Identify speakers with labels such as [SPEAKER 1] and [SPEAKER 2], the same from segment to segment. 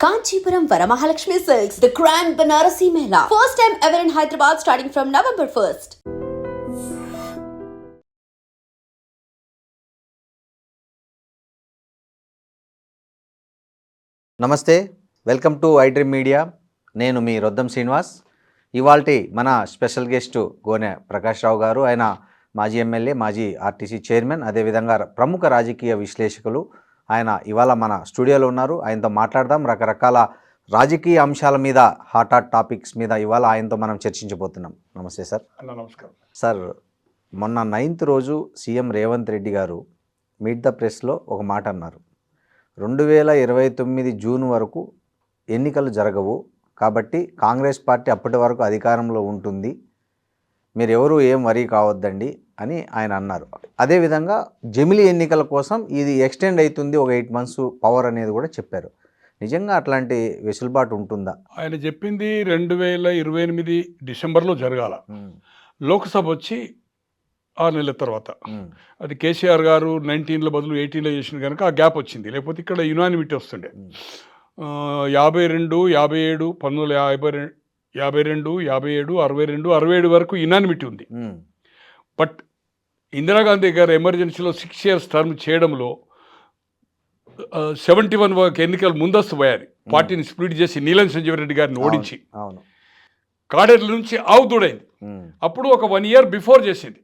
[SPEAKER 1] Kanchipuram Varamahalakshmi Silks, the Grand Banarasi Mela. First time ever in Hyderabad starting from November 1st.
[SPEAKER 2] నమస్తే, welcome to iDream media. నేను మీ రొద్దం శ్రీనివాస్. ఇవాల్టి మన special guest గోనె ప్రకాష్ రావు గారు. ఆయన మాజీ ఎమ్మెల్యే, మాజీ ఆర్టీసీ చైర్మన్, అదేవిధంగా ప్రముఖ రాజకీయ విశ్లేషకులు. ఆయన ఇవాళ మన స్టూడియోలో ఉన్నారు. ఆయనతో మాట్లాడదాం. రకరకాల రాజకీయ అంశాల మీద, హాట్ టాపిక్స్ మీద ఇవాళ ఆయనతో మనం చర్చించబోతున్నాం. నమస్తే సార్.
[SPEAKER 3] నమస్కారం
[SPEAKER 2] సార్, మొన్న 9th రోజు సీఎం రేవంత్ రెడ్డి గారు మీట్ ద ప్రెస్లో ఒక మాట అన్నారు. 2029 జూన్ వరకు ఎన్నికలు జరగవు, కాబట్టి కాంగ్రెస్ పార్టీ అప్పటి వరకు అధికారంలో ఉంటుంది, మీరు ఎవరు ఏం వరీ కావద్దండి అని ఆయన అన్నారు. అదేవిధంగా జమిలీ ఎన్నికల కోసం ఇది ఎక్స్టెండ్ అవుతుంది, ఒక 8 months పవర్ అనేది కూడా చెప్పారు. నిజంగా అట్లాంటి వెసులుబాటు ఉంటుందా?
[SPEAKER 3] ఆయన చెప్పింది 2028 డిసెంబర్లో జరగాల. లోక్సభ వచ్చి 6 నెలల తర్వాత. అది కేసీఆర్ గారు 19లో బదులు 18లో చేసిన కనుక ఆ గ్యాప్ వచ్చింది. లేకపోతే ఇక్కడ యునానిమిటీ వస్తుండే. 52, 57, 1952, 52, 57, 62, 67 వరకు యునానిమిటీ ఉంది. బట్ ఇందిరాగాంధీ గారు ఎమర్జెన్సీలో 6 years టర్మ్ చేయడంలో 71 వరకు ఎన్నికలు ముందస్తు పోయారు. పార్టీని స్ప్లిట్ చేసి నీలం సంజీవ్ రెడ్డి గారిని ఓడించి కాడేర్ల నుంచి ఆవుదూడైంది. అప్పుడు ఒక 1 year బిఫోర్ చేసింది.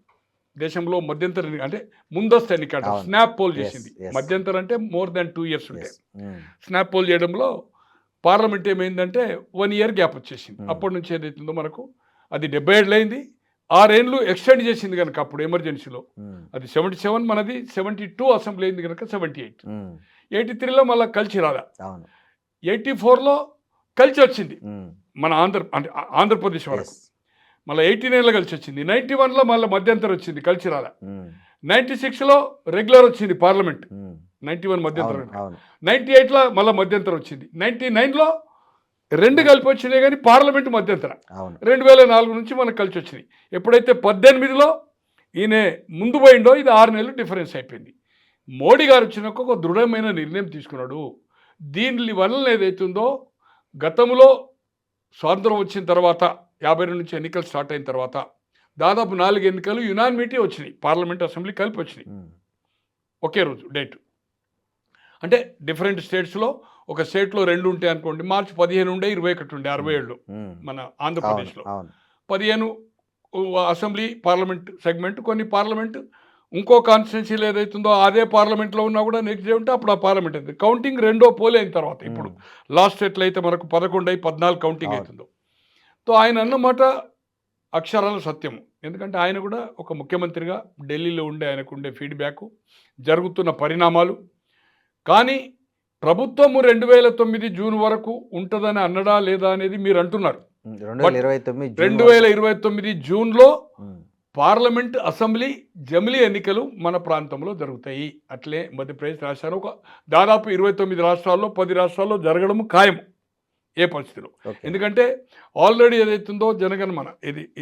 [SPEAKER 3] దేశంలో మధ్యంతర అంటే ముందస్తు ఎన్నిక స్నాప్ పోల్ చేసింది. మధ్యంతరం అంటే more than 2 years ఉంటాయి. స్నాప్ పోల్ చేయడంలో పార్లమెంట్ ఏమైందంటే 1 year గ్యాప్ వచ్చేసింది. అప్పటి నుంచి ఏదైతుందో మనకు అది 77 అయింది. 6 ఏళ్ళు ఎక్స్టెండ్ చేసింది కనుక అప్పుడు ఎమర్జెన్సీలో. అది 77, మనది 72 అసెంబ్లీ అయింది కనుక 78. 83లో మళ్ళీ కలిసి రాదా. 84లో కలిసి వచ్చింది మన ఆంధ్రప్రదేశ్ వరకు. మళ్ళీ 89లో కలిసి వచ్చింది. 91లో మళ్ళీ మధ్యంతరం వచ్చింది, కలిసి రాదా. 96లో రెగ్యులర్ వచ్చింది పార్లమెంట్. 91 మధ్యంతరం. 98లో మళ్ళీ మధ్యంతరం వచ్చింది. 99లో 2 కలిపి వచ్చినాయి కానీ పార్లమెంట్ మధ్యంతరం. 2004 నుంచి మనకు కలిసి వచ్చినాయి. ఎప్పుడైతే 18లో ఈయన ముందు పోయిండో ఇది 6 నెలలు డిఫరెన్స్ అయిపోయింది. మోడీ గారు వచ్చినాక ఒక దృఢమైన నిర్ణయం తీసుకున్నాడు. దీని వల్ల ఏదైతుందో గతంలో స్వాతంత్రం వచ్చిన తర్వాత 52 నుంచి ఎన్నికలు స్టార్ట్ అయిన తర్వాత దాదాపు 4 ఎన్నికలు యునానిమిటీ వచ్చినాయి. పార్లమెంట్, అసెంబ్లీ కలిపి వచ్చినాయి ఒకే రోజు డేట్. అంటే డిఫరెంట్ స్టేట్స్లో ఒక స్టేట్లో 2 ఉంటాయి అనుకోండి. మార్చి 15 ఉండే, 21 ఉండే 67లో మన ఆంధ్రప్రదేశ్లో. 15 అసెంబ్లీ పార్లమెంట్ సెగ్మెంట్, కొన్ని పార్లమెంట్ ఇంకో కాన్స్టిట్యున్సీలో ఏదైతుందో అదే పార్లమెంట్లో ఉన్నా కూడా నెక్స్ట్ డే ఉంటే అప్పుడు ఆ పార్లమెంట్ అవుతుంది. కౌంటింగ్ 2వ పోల్ అయిన తర్వాత. ఇప్పుడు లాస్ట్ ఎట్లయితే మనకు 11 అయి 14 కౌంటింగ్ అవుతుందో. సో ఆయన అన్నమాట అక్షరాల సత్యము. ఎందుకంటే ఆయన కూడా ఒక ముఖ్యమంత్రిగా ఢిల్లీలో ఉండే ఆయనకు ఉండే ఫీడ్బ్యాక్, జరుగుతున్న పరిణామాలు. కానీ ప్రభుత్వము 2029 జూన్ వరకు ఉంటుందని అన్నడా లేదా అనేది మీరు అంటున్నారు. 2029 జూన్లో పార్లమెంట్, అసెంబ్లీ, జమిలీ ఎన్నికలు మన ప్రాంతంలో జరుగుతాయి. అట్లే మధ్యప్రదేశ్ రాష్ట్రాలు ఒక దాదాపు 29 రాష్ట్రాల్లో 10 రాష్ట్రాల్లో జరగడం ఖాయం ఏ పరిస్థితిలో. ఎందుకంటే ఆల్రెడీ ఏదైతుందో జనగణమన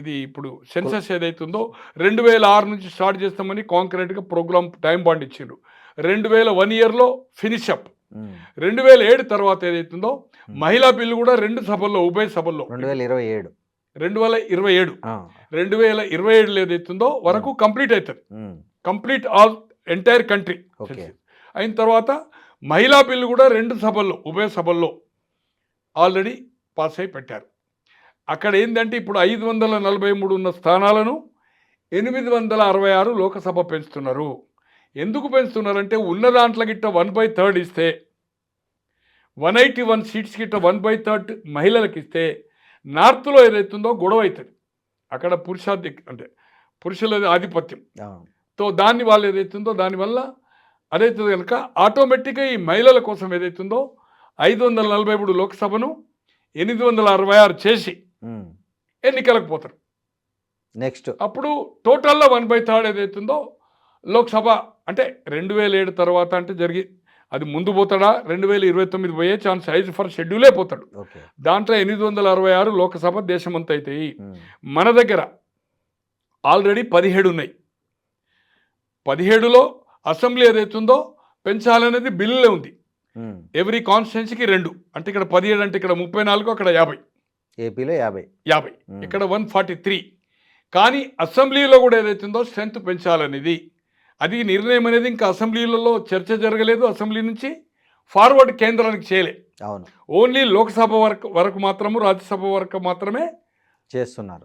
[SPEAKER 3] ఇది ఇప్పుడు సెన్సస్ ఏదైతుందో 2006 నుంచి స్టార్ట్ చేస్తామని కాంక్రీట్గా ప్రోగ్రామ్ టైం బాండ్ ఇచ్చిండ్రు. 2001 yearలో ఫినిష్ అప్. 2007 తర్వాత ఏదైతుందో మహిళా బిల్లు కూడా 2 సభల్లో, ఉభయ సభల్లో 2027 ఏదైతుందో వరకు కంప్లీట్ అవుతుంది. కంప్లీట్ ఆల్ ఎంటైర్ కంట్రీ అయిన తర్వాత మహిళా బిల్లు కూడా 2 సభల్లో, ఉభయ సభల్లో ఆల్రెడీ పాస్ అయి పెట్టారు. అక్కడ ఏంటంటే ఇప్పుడు 543 ఉన్న స్థానాలను 866 లోకసభ పెంచుతున్నారు. ఎందుకు పెంచుతున్నారంటే ఉన్న దాంట్లో గిట్ట 1/3 ఇస్తే 181 సీట్స్ గిట్ట 1/3 మహిళలకు ఇస్తే నార్త్లో ఏదైతుందో గొడవ అవుతుంది. అక్కడ అంటే పురుషుల ఆధిపత్యం. సో దాన్ని వాళ్ళు ఏదైతుందో దానివల్ల అదైతుంది కనుక ఆటోమేటిక్గా ఈ మహిళల కోసం ఏదైతుందో 543 లోక్సభను 866 చేసి ఎన్నికలకు పోతారు. నెక్స్ట్ అప్పుడు టోటల్లో 1/3 ఏదైతుందో లోక్సభ. అంటే 2007 తర్వాత అంటే జరిగి అది ముందు పోతాడా, 2029 పోయే ఛాన్స్ హైజ్ ఫర్ షెడ్యూలే పోతాడు. దాంట్లో 866 లోకసభ దేశమంతా అవుతాయి. మన దగ్గర ఆల్రెడీ 17 ఉన్నాయి. 17లో అసెంబ్లీ ఏదైతుందో పెంచాలనేది బిల్లులే ఉంది. ఎవ్రీ కాన్స్టిట్యున్సీకి 2 అంటే ఇక్కడ 17 అంటే ఇక్కడ 34 అక్కడ 50
[SPEAKER 2] ఏపీలో 50
[SPEAKER 3] ఇక్కడ 143. కానీ అసెంబ్లీలో కూడా ఏదైతుందో స్ట్రెంత్ పెంచాలనేది అది నిర్ణయం అనేది ఇంకా అసెంబ్లీలలో చర్చ జరగలేదు, అసెంబ్లీ నుంచి ఫార్వర్డ్ కేంద్రానికి చేయలే.
[SPEAKER 2] అవును,
[SPEAKER 3] ఓన్లీ లోక్సభ వరకు మాత్రము, రాజ్యసభ వరకు మాత్రమే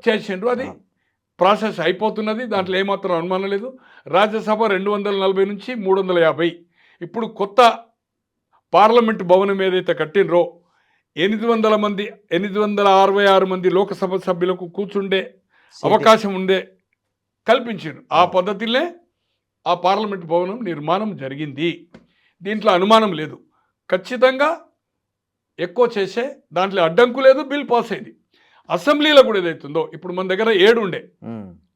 [SPEAKER 3] చేసిండ్రు. అది ప్రాసెస్ అయిపోతున్నది, దాంట్లో ఏమాత్రం అనుమానం లేదు. రాజ్యసభ 240 నుంచి 350. ఇప్పుడు కొత్త పార్లమెంట్ భవనం ఏదైతే కట్టినరో 866 మంది లోకసభ సభ్యులకు కూర్చుండే అవకాశం ఉండే కల్పించారు. ఆ పద్ధతిలో ఆ పార్లమెంట్ భవనం నిర్మాణం జరిగింది. దీంట్లో అనుమానం లేదు, ఖచ్చితంగా ఎక్కువ చేసే దాంట్లో అడ్డంకు లేదు, బిల్ పాస్ అయింది. అసెంబ్లీలో కూడా ఏదైతుందో ఇప్పుడు మన దగ్గర 7 ఉండే,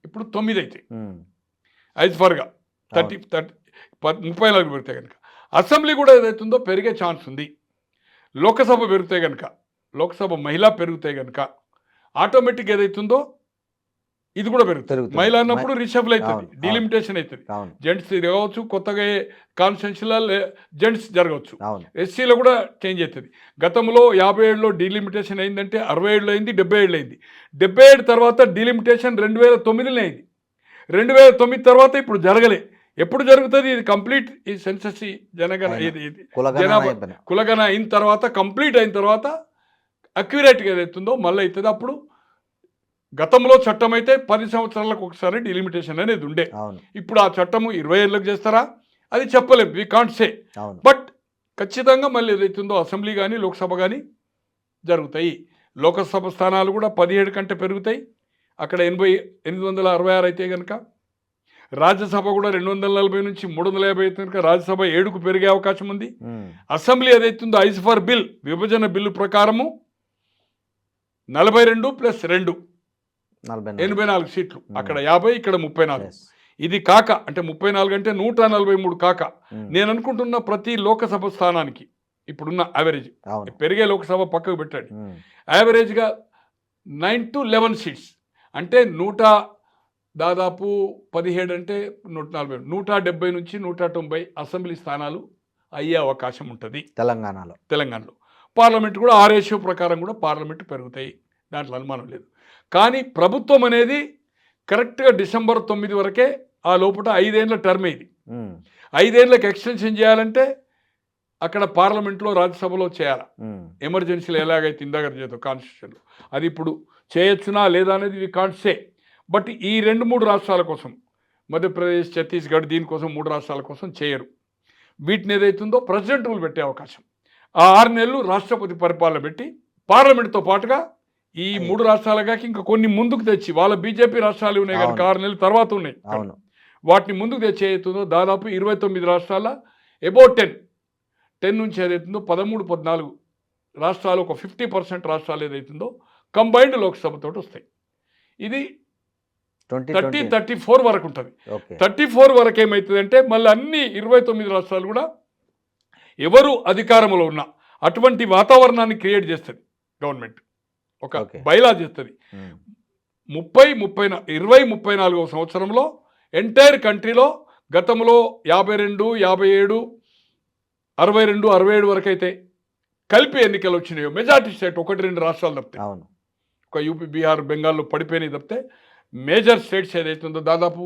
[SPEAKER 3] ఇప్పుడు 9 అవుతాయి. 5 34 పెరిగితే కనుక అసెంబ్లీ కూడా ఏదైతుందో పెరిగే ఛాన్స్ ఉంది. లోకసభ పెరిగితే కనుక, లోక్సభ మహిళ పెరిగితే కనుక ఆటోమేటిక్ ఏదైతుందో ఇది కూడా పెరుగుతుంది. మహిళ అన్నప్పుడు రిషఫల్ అవుతుంది, డిలిమిటేషన్ అవుతుంది. జెంట్స్ కావచ్చు, కొత్తగా కాన్స్టిట్యున్సీలలో జెంట్స్ జరగవచ్చు, ఎస్సీలో కూడా చేంజ్ అవుతుంది. గతంలో 57లో డిలిమిటేషన్ అయిందంటే 67లో అయింది, 77లో అయింది. 77 తర్వాత డిలిమిటేషన్ 2009లో అయింది. 2009 తర్వాత ఇప్పుడు జరగలే. ఎప్పుడు జరుగుతుంది ఇది? కంప్లీట్ ఈ సెన్సస్ జనగణ జనాభా కులగణ అయిన తర్వాత, కంప్లీట్ అయిన తర్వాత అక్యురేట్గా ఏదైతుందో మళ్ళీ అవుతుంది. అప్పుడు గతంలో చట్టం అయితే 10 సంవత్సరాలకు ఒకసారి డిలిమిటేషన్ అనేది ఉండే. ఇప్పుడు ఆ చట్టము 20 ఏళ్ళకి చేస్తారా అది చెప్పలేము, వి కాంట్ సే. బట్ ఖచ్చితంగా మళ్ళీ ఏదైతుందో అసెంబ్లీ కానీ లోక్సభ కానీ జరుగుతాయి. లోకసభ స్థానాలు కూడా 17 కంటే పెరుగుతాయి. అక్కడ 866 అయితే కనుక రాజ్యసభ కూడా 240 నుంచి 350 అయితే కనుక రాజ్యసభ 7కు పెరిగే అవకాశం ఉంది. అసెంబ్లీ ఏదైతుందో ఐజ్ ఫర్ బిల్ విభజన బిల్లు ప్రకారము 42 + 2 84 సీట్లు, అక్కడ 50 ఇక్కడ 34. ఇది కాక అంటే 34 అంటే 143 కాక నేను అనుకుంటున్న ప్రతి లోకసభ స్థానానికి ఇప్పుడున్న యావరేజ్ పెరిగే లోకసభ పక్కకు పెట్టండి, యావరేజ్గా 9 to 11 సీట్స్ అంటే దాదాపు 17 అంటే 140, 170 నుంచి 190 అసెంబ్లీ స్థానాలు అయ్యే అవకాశం ఉంటుంది తెలంగాణలో. పార్లమెంట్ కూడా ఆ రేషియో ప్రకారం కూడా పార్లమెంట్ పెరుగుతాయి, దాంట్లో అనుమానం లేదు. కానీ ప్రభుత్వం అనేది కరెక్ట్గా డిసెంబర్ 9 వరకే, ఆ లోపల 5 ఏళ్ళ టర్మ్ ఇది. 5 ఏళ్ళకి ఎక్స్టెన్షన్ చేయాలంటే అక్కడ పార్లమెంట్లో రాజ్యసభలో చేయాలి. ఎమర్జెన్సీలో ఎలాగైతే ఇందాక చేద్దాం కాన్స్టిట్యూషన్లో, అది ఇప్పుడు చేయొచ్చునా లేదా అనేది వి కాంట్ సే. బట్ ఈ 2-3 రాష్ట్రాల కోసం, మధ్యప్రదేశ్, ఛత్తీస్గఢ్, దీనికోసం 3 రాష్ట్రాల కోసం చేయరు. వీటిని ఏదైతుందో ప్రెసిడెంట్ రూల్ పెట్టే అవకాశం, ఆ 6 నెలలు రాష్ట్రపతి పరిపాలన పెట్టి పార్లమెంట్తో పాటుగా ఈ 3 రాష్ట్రాలుగా ఇంకా కొన్ని ముందుకు తెచ్చి, వాళ్ళ బీజేపీ రాష్ట్రాలు ఉన్నాయి కనుక 6 నెలల తర్వాత ఉన్నాయి, వాటిని ముందుకు తెచ్చి ఏదైతుందో దాదాపు 29 రాష్ట్రాల అబౌట్ 10 నుంచి ఏదైతుందో 13-14 రాష్ట్రాలు, ఒక 50% రాష్ట్రాలు ఏదైతుందో కంబైన్డ్ లోక్సభతో వస్తాయి. ఇది 34 వరకు ఉంటుంది. 34 వరకు ఏమవుతుందంటే మళ్ళీ అన్ని 29 రాష్ట్రాలు కూడా ఎవరు అధికారంలో ఉన్నా అటువంటి వాతావరణాన్ని క్రియేట్ చేస్తుంది గవర్నమెంట్, ఒక బైలా చేస్తుంది. 2034 సంవత్సరంలో ఎంటైర్ కంట్రీలో గతంలో 52, 57, 62, 67 వరకు అయితే కలిపి ఎన్నికలు వచ్చినాయో మెజార్టీ స్టేట్ 1-2 రాష్ట్రాలు తప్పితే, ఒక యూపీ, బీహార్, బెంగాల్లో పడిపోయినాయి తప్పితే మేజర్ స్టేట్స్ ఏదైతుందో దాదాపు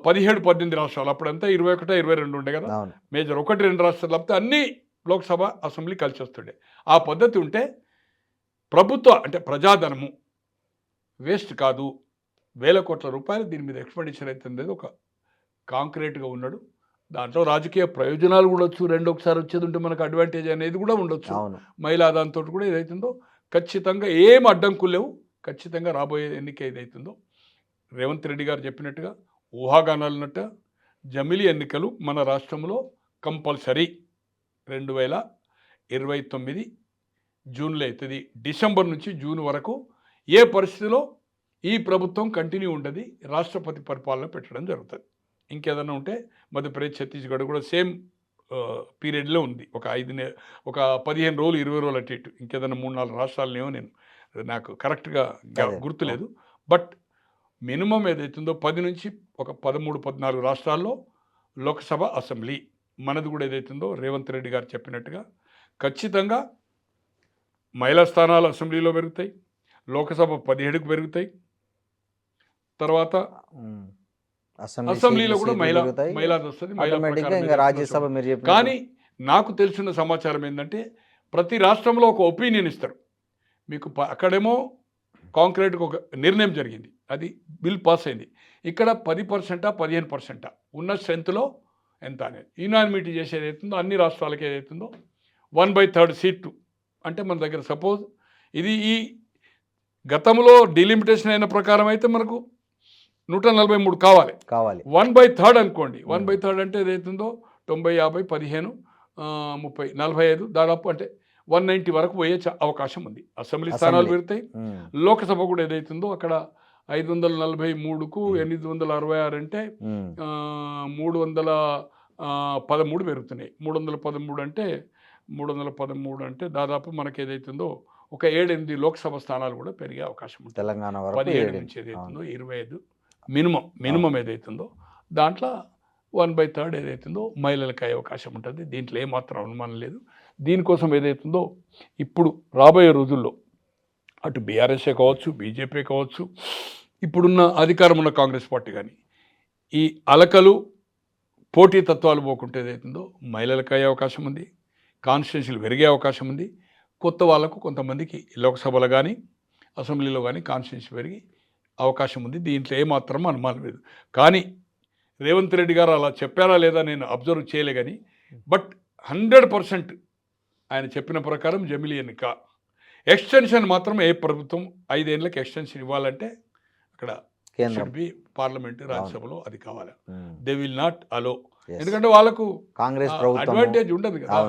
[SPEAKER 3] 17-18 రాష్ట్రాలు, అప్పుడంతా 21, 22 ఉండే కదా మేజర్, 1-2 రాష్ట్రాలు తప్పితే అన్ని లోక్సభ అసెంబ్లీ కలిసి వస్తుండే. ఆ పద్ధతి ఉంటే ప్రభుత్వ అంటే ప్రజాధనము వేస్ట్ కాదు, వేల కోట్ల రూపాయలు దీని మీద ఎక్స్పెండిచర్ అవుతుంది, ఒక కాంక్రీట్గా ఉన్నాడు. దాంట్లో రాజకీయ ప్రయోజనాలు కూడా వచ్చు, ఒకసారి వచ్చేది ఉంటే మనకు అడ్వాంటేజ్ అనేది కూడా ఉండొచ్చు. మహిళా దాంతో కూడా ఏదైతుందో ఖచ్చితంగా ఏం అడ్డంకులు లేవు. ఖచ్చితంగా రాబోయే ఎన్నిక ఏదైతుందో రేవంత్ రెడ్డి గారు చెప్పినట్టుగా ఊహాగానాలున్నట్టు జమిలీ ఎన్నికలు మన రాష్ట్రంలో కంపల్సరీ 2029 జూన్లో అవుతుంది. డిసెంబర్ నుంచి జూన్ వరకు ఏ పరిస్థితిలో ఈ ప్రభుత్వం కంటిన్యూ ఉండదు, రాష్ట్రపతి పరిపాలన పెట్టడం జరుగుతుంది. ఇంకేదన్నా ఉంటే మధ్యప్రదేశ్, ఛత్తీస్గఢ్ కూడా సేమ్ పీరియడ్లో ఉంది, ఒక 15 రోజులు 20 రోజులు అటు ఇటు. ఇంకేదన్నా 3-4 రాష్ట్రాలనేమో నేను నాకు కరెక్ట్గా గుర్తులేదు. బట్ మినిమం ఏదైతుందో 10 నుంచి ఒక 13-14 రాష్ట్రాల్లో లోక్సభ, అసెంబ్లీ మనది కూడా ఏదైతుందో రేవంత్ రెడ్డి గారు చెప్పినట్టుగా ఖచ్చితంగా మహిళా స్థానాలు అసెంబ్లీలో పెరుగుతాయి, లోకసభ 17కు పెరుగుతాయి, తర్వాత అసెంబ్లీలో కూడా మహిళాది వస్తుంది, మహిళా ప్రకారం
[SPEAKER 2] రాజ్యసభ మీరు చెప్పిన
[SPEAKER 3] కానీ నాకు తెలిసిన సమాచారం ఏంటంటే ప్రతి రాష్ట్రంలో ఒక ఒపీనియన్ ఇస్తారు మీకు. అక్కడేమో కాంక్రీట్గా ఒక నిర్ణయం జరిగింది, అది బిల్ పాస్ అయింది. ఇక్కడ 10%, 15% ఉన్న స్ట్రెంత్లో ఎంత అనేది యునానిమిటీ చేసేది అవుతుందో అన్ని రాష్ట్రాలకి ఏదైతుందో 1/3 సీటు అంటే మన దగ్గర సపోజ్ ఇది ఈ గతంలో డిలిమిటేషన్ అయిన ప్రకారం అయితే మనకు 143 కావాలి 1/3 అనుకోండి. 1/3 అంటే ఏదైతుందో 90, 50, 15, 30, 45 దాదాపు అంటే 190 వరకు పోయే అవకాశం ఉంది. అసెంబ్లీ స్థానాలు పెరుగుతాయి, లోకసభ కూడా ఏదైతుందో అక్కడ 543కు 866 అంటే 313 పెరుగుతున్నాయి. 313 అంటే దాదాపు మనకి ఏదైతుందో ఒక 7-8 లోక్సభ స్థానాలు కూడా పెరిగే అవకాశం ఉంటుంది.
[SPEAKER 2] తెలంగాణ
[SPEAKER 3] 17 నుంచి ఏదైతుందో 25 మినిమం ఏదైతుందో దాంట్లో 1/3 ఏదైతుందో మహిళలకు అయ్యే అవకాశం ఉంటుంది. దీంట్లో ఏమాత్రం అనుమానం లేదు. దీనికోసం ఏదైతుందో ఇప్పుడు రాబోయే రోజుల్లో అటు బీఆర్ఎస్ఏ కావచ్చు, బీజేపీ కావచ్చు, ఇప్పుడున్న అధికారం ఉన్న కాంగ్రెస్ పార్టీ కానీ ఈ అలకలు పోటీ తత్వాలు పోకుంటే ఏదైతుందో మహిళలకు అయ్యే అవకాశం ఉంది, కాన్స్టిట్యున్సీలు పెరిగే అవకాశం ఉంది. కొత్త వాళ్ళకు కొంతమందికి లోక్సభలో కానీ అసెంబ్లీలో కానీ కాన్స్టిట్యున్సీ పెరిగి అవకాశం ఉంది. దీంట్లో ఏమాత్రం అనుమానం లేదు. కానీ రేవంత్ రెడ్డి గారు అలా చెప్పారా లేదా నేను అబ్జర్వ్ చేయలే, కానీ బట్ 100% ఆయన చెప్పిన ప్రకారం జమిలీ ఎన్నిక ఎక్స్టెన్షన్ మాత్రం ఏ ప్రభుత్వం 5 ఏళ్ళకి ఎక్స్టెన్షన్ ఇవ్వాలంటే అక్కడ పార్లమెంటు రాజ్యసభలో అది కావాలి. దే విల్ నాట్ అలో, ఎందుకంటే వాళ్ళకు
[SPEAKER 2] కాంగ్రెస్
[SPEAKER 3] అడ్వాంటేజ్ ఉండదు కదా.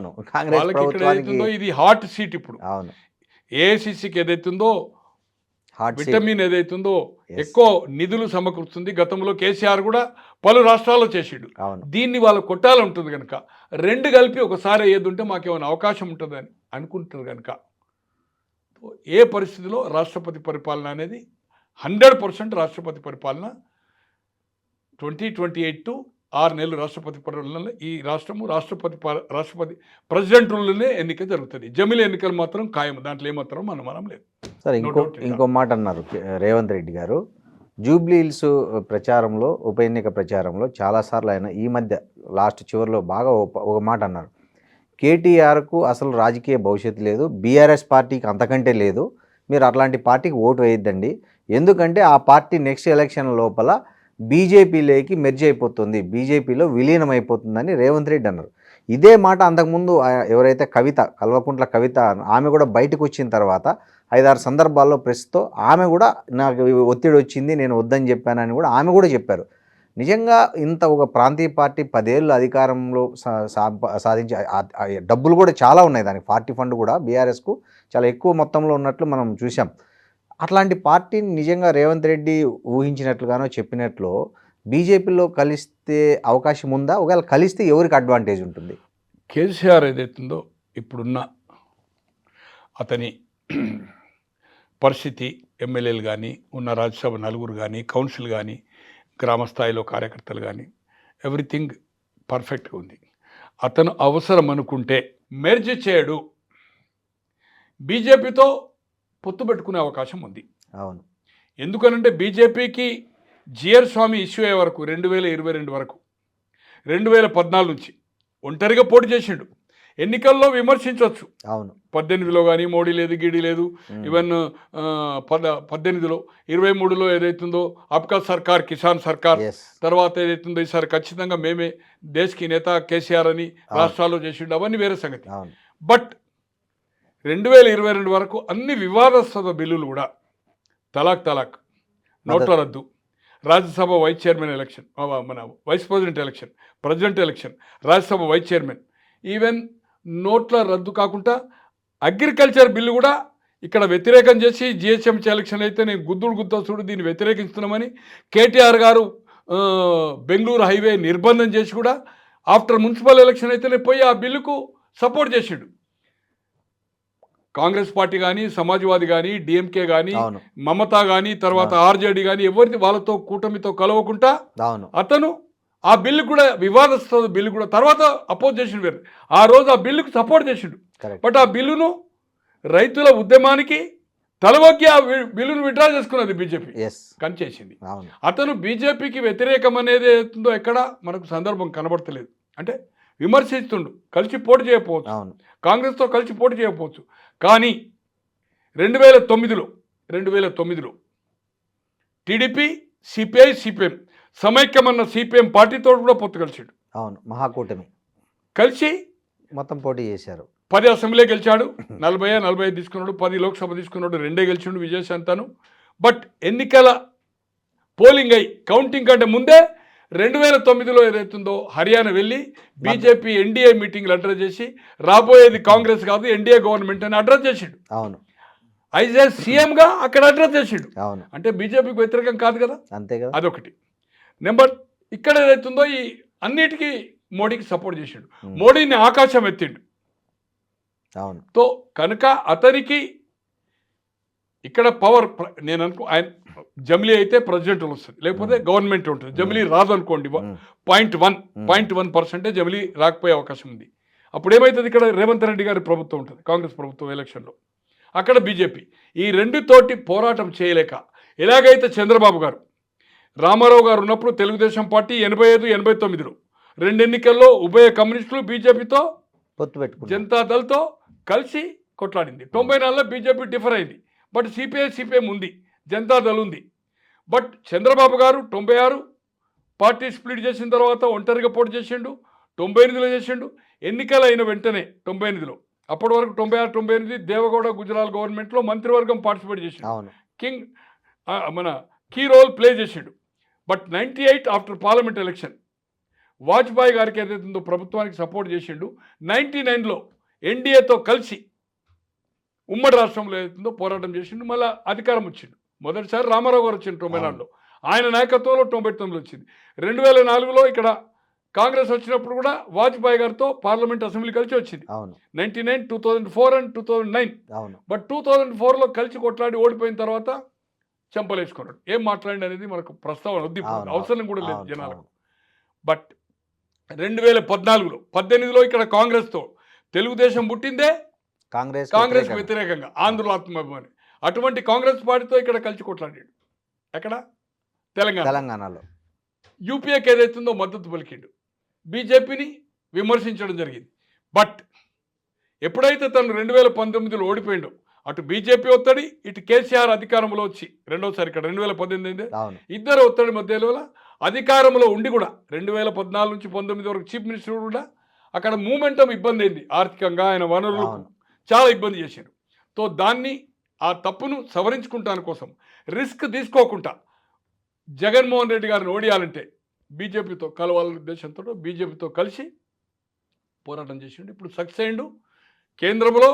[SPEAKER 3] వాళ్ళకి ఇక్కడ ఏదైతుందో ఇది హాట్ సీట్. ఇప్పుడు ఏఐసిసికి ఏదైతుందో విటమిన్ ఏదైతుందో ఎక్కువ నిధులు సమకూరుస్తుంది. గతంలో కేసీఆర్ కూడా పలు రాష్ట్రాల్లో చేసిండు. దీన్ని వాళ్ళు కొట్టాలంటుంది కనుక 2 కలిపి ఒకసారి ఏది ఉంటే మాకేమైనా అవకాశం ఉంటుందని అనుకుంటారు కనుక ఏ పరిస్థితిలో రాష్ట్రపతి పరిపాలన అనేది 100% రాష్ట్రపతి పరిపాలన 2028 టు 6 నెలలు రాష్ట్రపతి పరిపాలన ఈ రాష్ట్రపతి ప్రెసిడెంట్ రూల్లోనే ఎన్నిక జరుగుతుంది. జమిలీ ఎన్నికలు మాత్రం ఖాయం, దాంట్లో ఏమాత్రం అనుమానం లేదు.
[SPEAKER 2] సరే, ఇంకో మాట అన్నారు రేవంత్ రెడ్డి గారు. జూబ్లీ హిల్స్ ప్రచారంలో, ఉప ఎన్నిక ప్రచారంలో చాలాసార్లు ఆయన ఈ మధ్య లాస్ట్ చివరిలో బాగా ఒక మాట అన్నారు. కేటీఆర్కు అసలు రాజకీయ భవిష్యత్తు లేదు, బీఆర్ఎస్ పార్టీకి అంతకంటే లేదు, మీరు అట్లాంటి పార్టీకి ఓటు వేయద్దండి, ఎందుకంటే ఆ పార్టీ నెక్స్ట్ ఎలక్షన్ లోపల బీజేపీలోకి మెర్జ్ అయిపోతుంది, బీజేపీలో విలీనం అయిపోతుందని రేవంత్ రెడ్డి అన్నారు. ఇదే మాట అంతకుముందు ఎవరైతే కల్వకుంట్ల కవిత ఆమె కూడా బయటకు వచ్చిన తర్వాత 5-6 సందర్భాల్లో ప్రెస్తో ఆమె కూడా నాకు ఒత్తిడి వచ్చింది, నేను వద్దని చెప్పానని కూడా ఆమె కూడా చెప్పారు. నిజంగా ఇంత ఒక ప్రాంతీయ పార్టీ 10 ఏళ్ళు అధికారంలో సాధించే డబ్బులు కూడా చాలా ఉన్నాయి, దానికి పార్టీ ఫండ్ కూడా బీఆర్ఎస్కు చాలా ఎక్కువ మొత్తంలో ఉన్నట్లు మనం చూసాం. అట్లాంటి పార్టీని నిజంగా రేవంత్ రెడ్డి ఊహించినట్లుగానో చెప్పినట్లు బీజేపీలో కలిస్తే అవకాశం ఉందా? ఒకవేళ కలిస్తే ఎవరికి అడ్వాంటేజ్ ఉంటుంది?
[SPEAKER 3] కేసీఆర్ ఏదైతుందో ఇప్పుడున్న అతని పరిస్థితి, ఎమ్మెల్యేలు కానీ ఉన్న రాజ్యసభ 4 కానీ కౌన్సిల్ కానీ గ్రామ స్థాయిలో కార్యకర్తలు కానీ ఎవ్రీథింగ్ పర్ఫెక్ట్గా ఉంది. అతను అవసరం అనుకుంటే మెర్జ్ చేయడు, బీజేపీతో పొత్తు పెట్టుకునే అవకాశం ఉంది.
[SPEAKER 2] అవును,
[SPEAKER 3] ఎందుకనంటే బీజేపీకి జిఆర్ స్వామి ఇష్యూ అయ్యే వరకు 2022 వరకు 2014 నుంచి ఒంటరిగా పోటీ చేసిండు. ఎన్నికల్లో విమర్శించవచ్చు.
[SPEAKER 2] అవును,
[SPEAKER 3] 18లో కానీ మోడీ లేదు, గీడీ లేదు, ఈవెన్ 18లో 23లో ఏదైతుందో అబ్కా సర్కార్, కిసాన్ సర్కార్, తర్వాత ఏదైతుందో ఈసారి ఖచ్చితంగా మేమే దేశ్కి నేత కేసీఆర్ అని రాష్ట్రాల్లో చేసిండు, అవన్నీ వేరే సంగతి. బట్ 2022 వరకు అన్ని వివాదాస్పద బిల్లులు కూడా తలాక్, నోట్ల రద్దు, రాజ్యసభ వైస్ చైర్మన్ ఎలక్షన్, మన vice president election, president election, Rajya Sabha vice chairman, even నోట్ల రద్దు కాకుండా అగ్రికల్చర్ బిల్లు కూడా ఇక్కడ వ్యతిరేకం చేసి జిహెచ్ఎంసీ ఎలక్షన్ అయితే నేను గుద్దా చూడు దీన్ని వ్యతిరేకిస్తున్నామని కేటీఆర్ గారు బెంగళూరు హైవే నిర్బంధం చేసి కూడా ఆఫ్టర్ మున్సిపల్ ఎలక్షన్ అయితేనే పోయి ఆ బిల్లుకు సపోర్ట్ చేసిండు. కాంగ్రెస్ పార్టీ కానీ, సమాజ్వాదీ కానీ, డిఎంకే కానీ, మమతా కానీ, తర్వాత ఆర్జేడీ కానీ ఎవరిది వాళ్ళతో కూటమితో కలవకుండా అతను ఆ బిల్లు కూడా వివాదాస్పద బిల్లు కూడా తర్వాత అపోజ్ చేసిండు వేరు. ఆ రోజు ఆ బిల్లుకు సపోర్ట్ చేసిండు.
[SPEAKER 2] కరెక్ట్.
[SPEAKER 3] బట్ ఆ బిల్లును రైతుల ఉద్యమానికి తలవొగ్గి ఆ బిల్లును విత్డ్రా చేసుకున్నది బీజేపీ.
[SPEAKER 2] ఎస్.
[SPEAKER 3] కనిచేసింది.
[SPEAKER 2] అవును.
[SPEAKER 3] అతను బీజేపీకి వ్యతిరేకం అనేది ఏతుందో ఎక్కడ మనకు సందర్భం కనబడతలేదు. అంటే విమర్శిస్తుండు, కలిసి పోటీ చేయకపోవచ్చు,
[SPEAKER 2] అవును.
[SPEAKER 3] కాంగ్రెస్తో కలిసి పోటీ చేయకపోవచ్చు. కానీ 2009లో టీడీపీ, సిపిఐ, సిపిఎం సమైక్యమన్న సిపిఎం పార్టీతో కూడా పొత్తు కలిసాడు.
[SPEAKER 2] అవును. మహాకూటమి
[SPEAKER 3] కలిసి
[SPEAKER 2] మొత్తం పోటీ చేశారు.
[SPEAKER 3] 10 అసెంబ్లీ గెలిచాడు, 45 తీసుకున్నాడు, 10 లోక్సభ తీసుకున్నాడు, 2 గెలిచిండు విజయశాంతను. బట్ ఎన్నికల పోలింగ్ అయి కౌంటింగ్ కంటే ముందే 2009లో ఏదైతుందో హర్యానా వెళ్ళి బీజేపీ ఎన్డీఏ మీటింగ్లు అడ్రస్ చేసి రాబోయేది కాంగ్రెస్ కాదు ఎన్డీఏ గవర్నమెంట్ అని అడ్రస్ చేసిండు.
[SPEAKER 2] అవును.
[SPEAKER 3] అయితే సీఎంగా అక్కడ అడ్రస్ చేసిండు.
[SPEAKER 2] అవును.
[SPEAKER 3] అంటే బీజేపీకి వ్యతిరేకం కాదు కదా,
[SPEAKER 2] అంతే కదా.
[SPEAKER 3] అదొకటి. నెంబర్ ఇక్కడ ఏదైతుందో ఈ అన్నిటికీ మోడీకి సపోర్ట్ చేసిండు, మోడీని ఆకాశం ఎత్తిండు.
[SPEAKER 2] అవును.
[SPEAKER 3] తో కనుక అతనికి ఇక్కడ పవర్ నేను అనుకో ఆయన జమిలీ అయితే ప్రెసిడెంట్ వస్తుంది, లేకపోతే గవర్నమెంట్ ఉంటుంది. జమిలీ రాదు అనుకోండి, 0.1% జమిలీ రాకపోయే అవకాశం ఉంది. అప్పుడు ఏమవుతుంది, ఇక్కడ రేవంత్ రెడ్డి గారి ప్రభుత్వం ఉంటుంది, కాంగ్రెస్ ప్రభుత్వం ఎలక్షన్లో, అక్కడ బీజేపీ. ఈ రెండుతోటి పోరాటం చేయలేక ఎలాగైతే చంద్రబాబు గారు రామారావు గారు ఉన్నప్పుడు తెలుగుదేశం పార్టీ 85, 89లో 2 ఎన్నికల్లో ఉభయ కమ్యూనిస్టులు బీజేపీతో
[SPEAKER 2] పొత్తు పెట్టుకున్నారు,
[SPEAKER 3] జనతాదళ్తో కలిసి కొట్లాడింది. 94లో బీజేపీ డిఫర్ అయింది. బట్ సిపిఎం ఉంది, జనతాదళ్ ఉంది. బట్ చంద్రబాబు గారు 96 పార్టీ స్ప్లిట్ చేసిన తర్వాత ఒంటరిగా పోటీ చేసిండు, 98లో చేసిండు. ఎన్నికలు అయిన వెంటనే 98లో, అప్పటి వరకు 96, 99 దేవగౌడ గుజరాల్ గవర్నమెంట్లో మంత్రివర్గం పార్టిసిపేట్ చేసిండు, కింగ్ మన కీ రోల్ ప్లే చేసిండు. But 98 after parliament election Vajpayee గారికి ఏదైతుందో ప్రభుత్వానికి సపోర్ట్ చేసిండు. 99లో ఎన్డీఏతో కలిసి ఉమ్మడి రాష్ట్రంలో ఏదైతుందో పోరాటం చేసిండు, మళ్ళీ అధికారం వచ్చిండు. మొదటిసారి రామారావు గారు వచ్చిండు 94లో, ఆయన నాయకత్వంలో 99లో వచ్చింది. 2004లో ఇక్కడ కాంగ్రెస్ వచ్చినప్పుడు కూడా వాజ్పేయి గారితో పార్లమెంట్ అసెంబ్లీ కలిసి వచ్చింది. 99, 2004 అండ్ 2009. బట్ 2004లో కలిసి కొట్లాడి ఓడిపోయిన తర్వాత చెంపలేసుకున్నాడు. ఏం మాట్లాడి అనేది మనకు ప్రస్తావన వద్దు, అవసరం కూడా లేదు జనాలకు. బట్ 2014లో 18లో ఇక్కడ కాంగ్రెస్తో తెలుగుదేశం పుట్టిందే కాంగ్రెస్ వ్యతిరేకంగా, ఆంధ్రుల ఆత్మాభిమాని. అటువంటి కాంగ్రెస్ పార్టీతో ఇక్కడ కలిసి కొట్లాడాడు. ఎక్కడ? తెలంగాణలో. యూపీఏకి ఏదైతుందో మద్దతు పలికిండు, బీజేపీని విమర్శించడం జరిగింది. బట్ ఎప్పుడైతే తను 2019లో ఓడిపోయిండో, అటు బీజేపీ ఒత్తిడి, ఇటు కేసీఆర్ అధికారంలో వచ్చి రెండోసారి ఇక్కడ 2018 ఇద్దరు ఒత్తిడి మధ్యలో అధికారంలో ఉండి కూడా 2014 నుంచి 19 వరకు చీఫ్ మినిస్టర్ కూడా అక్కడ మూమెంటం ఇబ్బంది అయింది. ఆర్థికంగా ఆయన వనరులు చాలా ఇబ్బంది చేశారు. తో దాన్ని ఆ తప్పును సవరించుకుంటాను కోసం రిస్క్ తీసుకోకుండా జగన్మోహన్ రెడ్డి గారిని ఓడియాలంటే బీజేపీతో కలవాలనే ఉద్దేశంతో బీజేపీతో కలిసి పోరాటం చేసిండు. ఇప్పుడు సక్సెస్ అయ్యిండు, కేంద్రంలో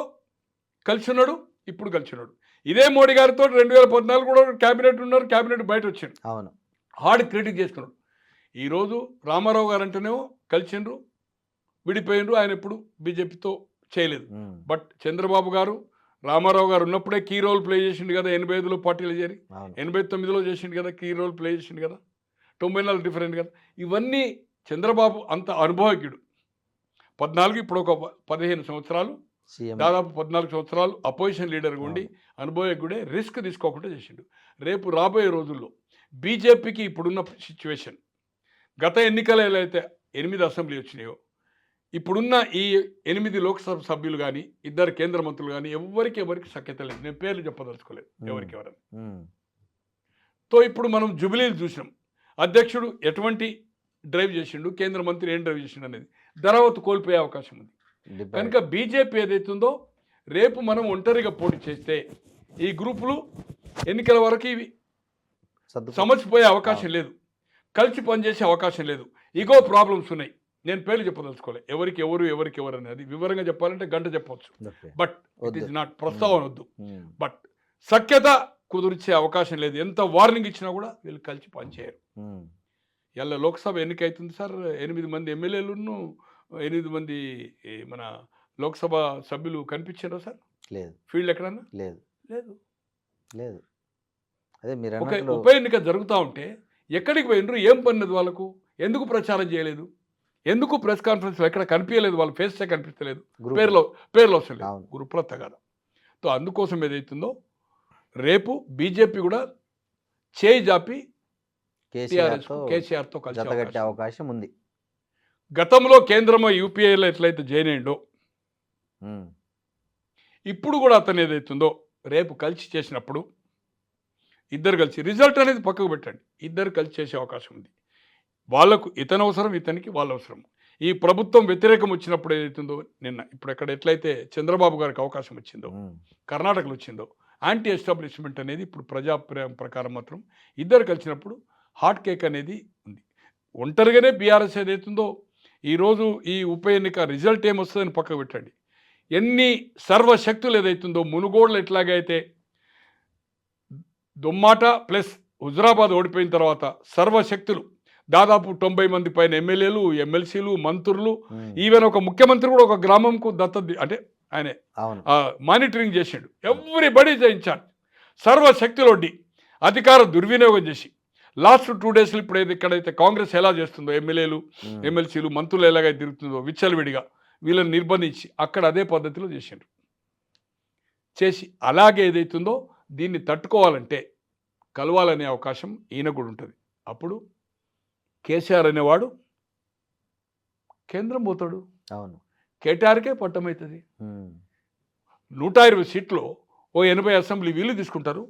[SPEAKER 3] కలిసి ఉన్నాడు, ఇప్పుడు కలిసి ఉన్నాడు. ఇదే మోడీ గారితో 2014 కూడా క్యాబినెట్ ఉన్నారు, క్యాబినెట్ బయట వచ్చాడు, హార్డ్ క్రిటిక్ చేసుకున్నాడు. ఈరోజు రామారావు గారు అంటేనేమో కలిసిండ్రు, విడిపోయిండ్రు, ఆయన ఎప్పుడు బీజేపీతో చేయలేదు. బట్ చంద్రబాబు గారు రామారావు గారు ఉన్నప్పుడే కీ రోల్ ప్లే చేసిండు కదా, 85లో పార్టీలు చేరి 89లో చేసిండు కదా, కీ రోల్ ప్లే చేసిండు కదా, 94 డిఫరెంట్ కదా. ఇవన్నీ చంద్రబాబు అంత అనుభవజ్ఞుడు. 14 ఇప్పుడు ఒక 15 సంవత్సరాలు, దాదాపు 14 సంవత్సరాలు అపోజిషన్ లీడర్గా ఉండి అనుభవజ్ఞుడే, రిస్క్ తీసుకోకుండా చేసిండు. రేపు రాబోయే రోజుల్లో బీజేపీకి ఇప్పుడున్న సిచ్యువేషన్, గత ఎన్నికలు ఎలా అయితే 8 అసెంబ్లీ వచ్చినాయో, ఇప్పుడున్న ఈ 8 లోక్సభ సభ్యులు కానీ, 2 కేంద్ర మంత్రులు కానీ ఎవరికి సఖ్యత లేదు. నేను పేర్లు చెప్పదలుచుకోలేదు ఎవరెవరని. తో ఇప్పుడు మనం జుబిలీలు చూసినాం, అధ్యక్షుడు ఎటువంటి డ్రైవ్ చేసిండు, కేంద్ర మంత్రి ఏం డ్రైవ్ చేసిండు అనేది ధరావత్తు కోల్పోయే అవకాశం ఉంది. కనుక బీజేపీ ఏదైతుందో రేపు మనం ఒంటరిగా పోటీ చేస్తే ఈ గ్రూపులు ఎన్నికల వరకు ఇవి సమస్యపోయే అవకాశం లేదు, కలిసి పనిచేసే అవకాశం లేదు. ఇగో ప్రాబ్లమ్స్ ఉన్నాయి. నేను పేర్లు చెప్పదలుచుకోలేదు, ఎవరికి ఎవరు అనేది వివరంగా చెప్పాలంటే గంట చెప్పవచ్చు. బట్ ఇట్ ఈస్ నాట్, ప్రస్తావన వద్దు. బట్ సఖ్యత కుదిర్చే అవకాశం లేదు. ఎంత వార్నింగ్ ఇచ్చినా కూడా వీళ్ళు కలిసి పనిచేయరు. ఇలా లోక్సభ ఎన్నిక అవుతుంది సార్, 8 మంది ఎమ్మెల్యేలను 8 మంది మన లోక్సభ సభ్యులు కనిపించారా సార్? లేదు. ఫీల్డ్ ఎక్కడన్నా లేదు. అదే మీరు ఉప ఎన్నిక జరుగుతూ ఉంటే ఎక్కడికి పోయినరు? ఏం పనిలేదు వాళ్ళకు? ఎందుకు ప్రచారం చేయలేదు? ఎందుకు ప్రెస్ కాన్ఫరెన్స్లో ఎక్కడ కనిపించలేదు? వాళ్ళ ఫేసే కనిపించలేదు, పేర్లు వస్తలేదు. గ్రూప్లో తగాద. సో అందుకోసం ఏదైతుందో రేపు బీజేపీ కూడా చేయి జాపి కేసీఆర్తో కలిసి
[SPEAKER 2] అవకాశం ఉంది.
[SPEAKER 3] గతంలో కేంద్రంలో యూపీఐలో ఎట్లయితే జాయిన్ అయ్యిండో ఇప్పుడు కూడా అతను ఏదైతుందో రేపు కలిసి చేసినప్పుడు ఇద్దరు కలిసి రిజల్ట్ అనేది పక్కకు పెట్టండి, ఇద్దరు కలిసి చేసే అవకాశం ఉంది. వాళ్ళకు ఇతను అవసరం, ఇతనికి వాళ్ళ అవసరం. ఈ ప్రభుత్వం వ్యతిరేకం వచ్చినప్పుడు ఏదైతుందో నిన్న ఇప్పుడు ఎక్కడ ఎట్లయితే చంద్రబాబు గారికి అవకాశం వచ్చిందో, కర్ణాటకలో వచ్చిందో, యాంటీ ఎస్టాబ్లిష్మెంట్ అనేది ఇప్పుడు ప్రజాప్రాయం ప్రకారం మాత్రం ఇద్దరు కలిసినప్పుడు హాట్ కేక్ అనేది ఉంది. ఒంటరిగానే బీఆర్ఎస్ ఏదైతుందో ఈరోజు ఈ ఉప ఎన్నిక రిజల్ట్ ఏమొస్తుందని పక్కకు పెట్టండి. ఎన్ని సర్వశక్తులు ఏదైతుందో మునుగోడులో ఎట్లాగైతే దుమ్మాట ప్లస్ హుజరాబాద్ ఓడిపోయిన తర్వాత సర్వశక్తులు దాదాపు 90 మంది పైన ఎమ్మెల్యేలు, ఎమ్మెల్సీలు, మంత్రులు, ఈవెన్ ఒక ముఖ్యమంత్రి కూడా ఒక గ్రామంకు దత్తత అంటే ఆయనే మానిటరింగ్ చేసిండు. ఎవ్రీబడి ఇన్ఛార్జ్, సర్వశక్తులు వడ్డీ అధికార దుర్వినియోగం చేసి లాస్ట్ 2 డేస్లో ఇప్పుడు ఎక్కడైతే కాంగ్రెస్ ఎలా చేస్తుందో ఎమ్మెల్యేలు, ఎమ్మెల్సీలు, మంత్రులు ఎలాగైతే తిరుగుతుందో విచ్చలవిడిగా వీళ్ళని నిర్బంధించి అక్కడ అదే పద్ధతిలో చేసిండ్రు. చేసి అలాగే ఏదైతుందో దీన్ని తట్టుకోవాలంటే కలవాలనే అవకాశం ఈయన కూడా ఉంటుంది. అప్పుడు కేసీఆర్ అనేవాడు కేంద్రం పోతాడు, కేటీఆర్కే పట్టమవుతుంది. 120 సీట్లు ఓ 80 అసెంబ్లీ వీళ్ళు తీసుకుంటారు,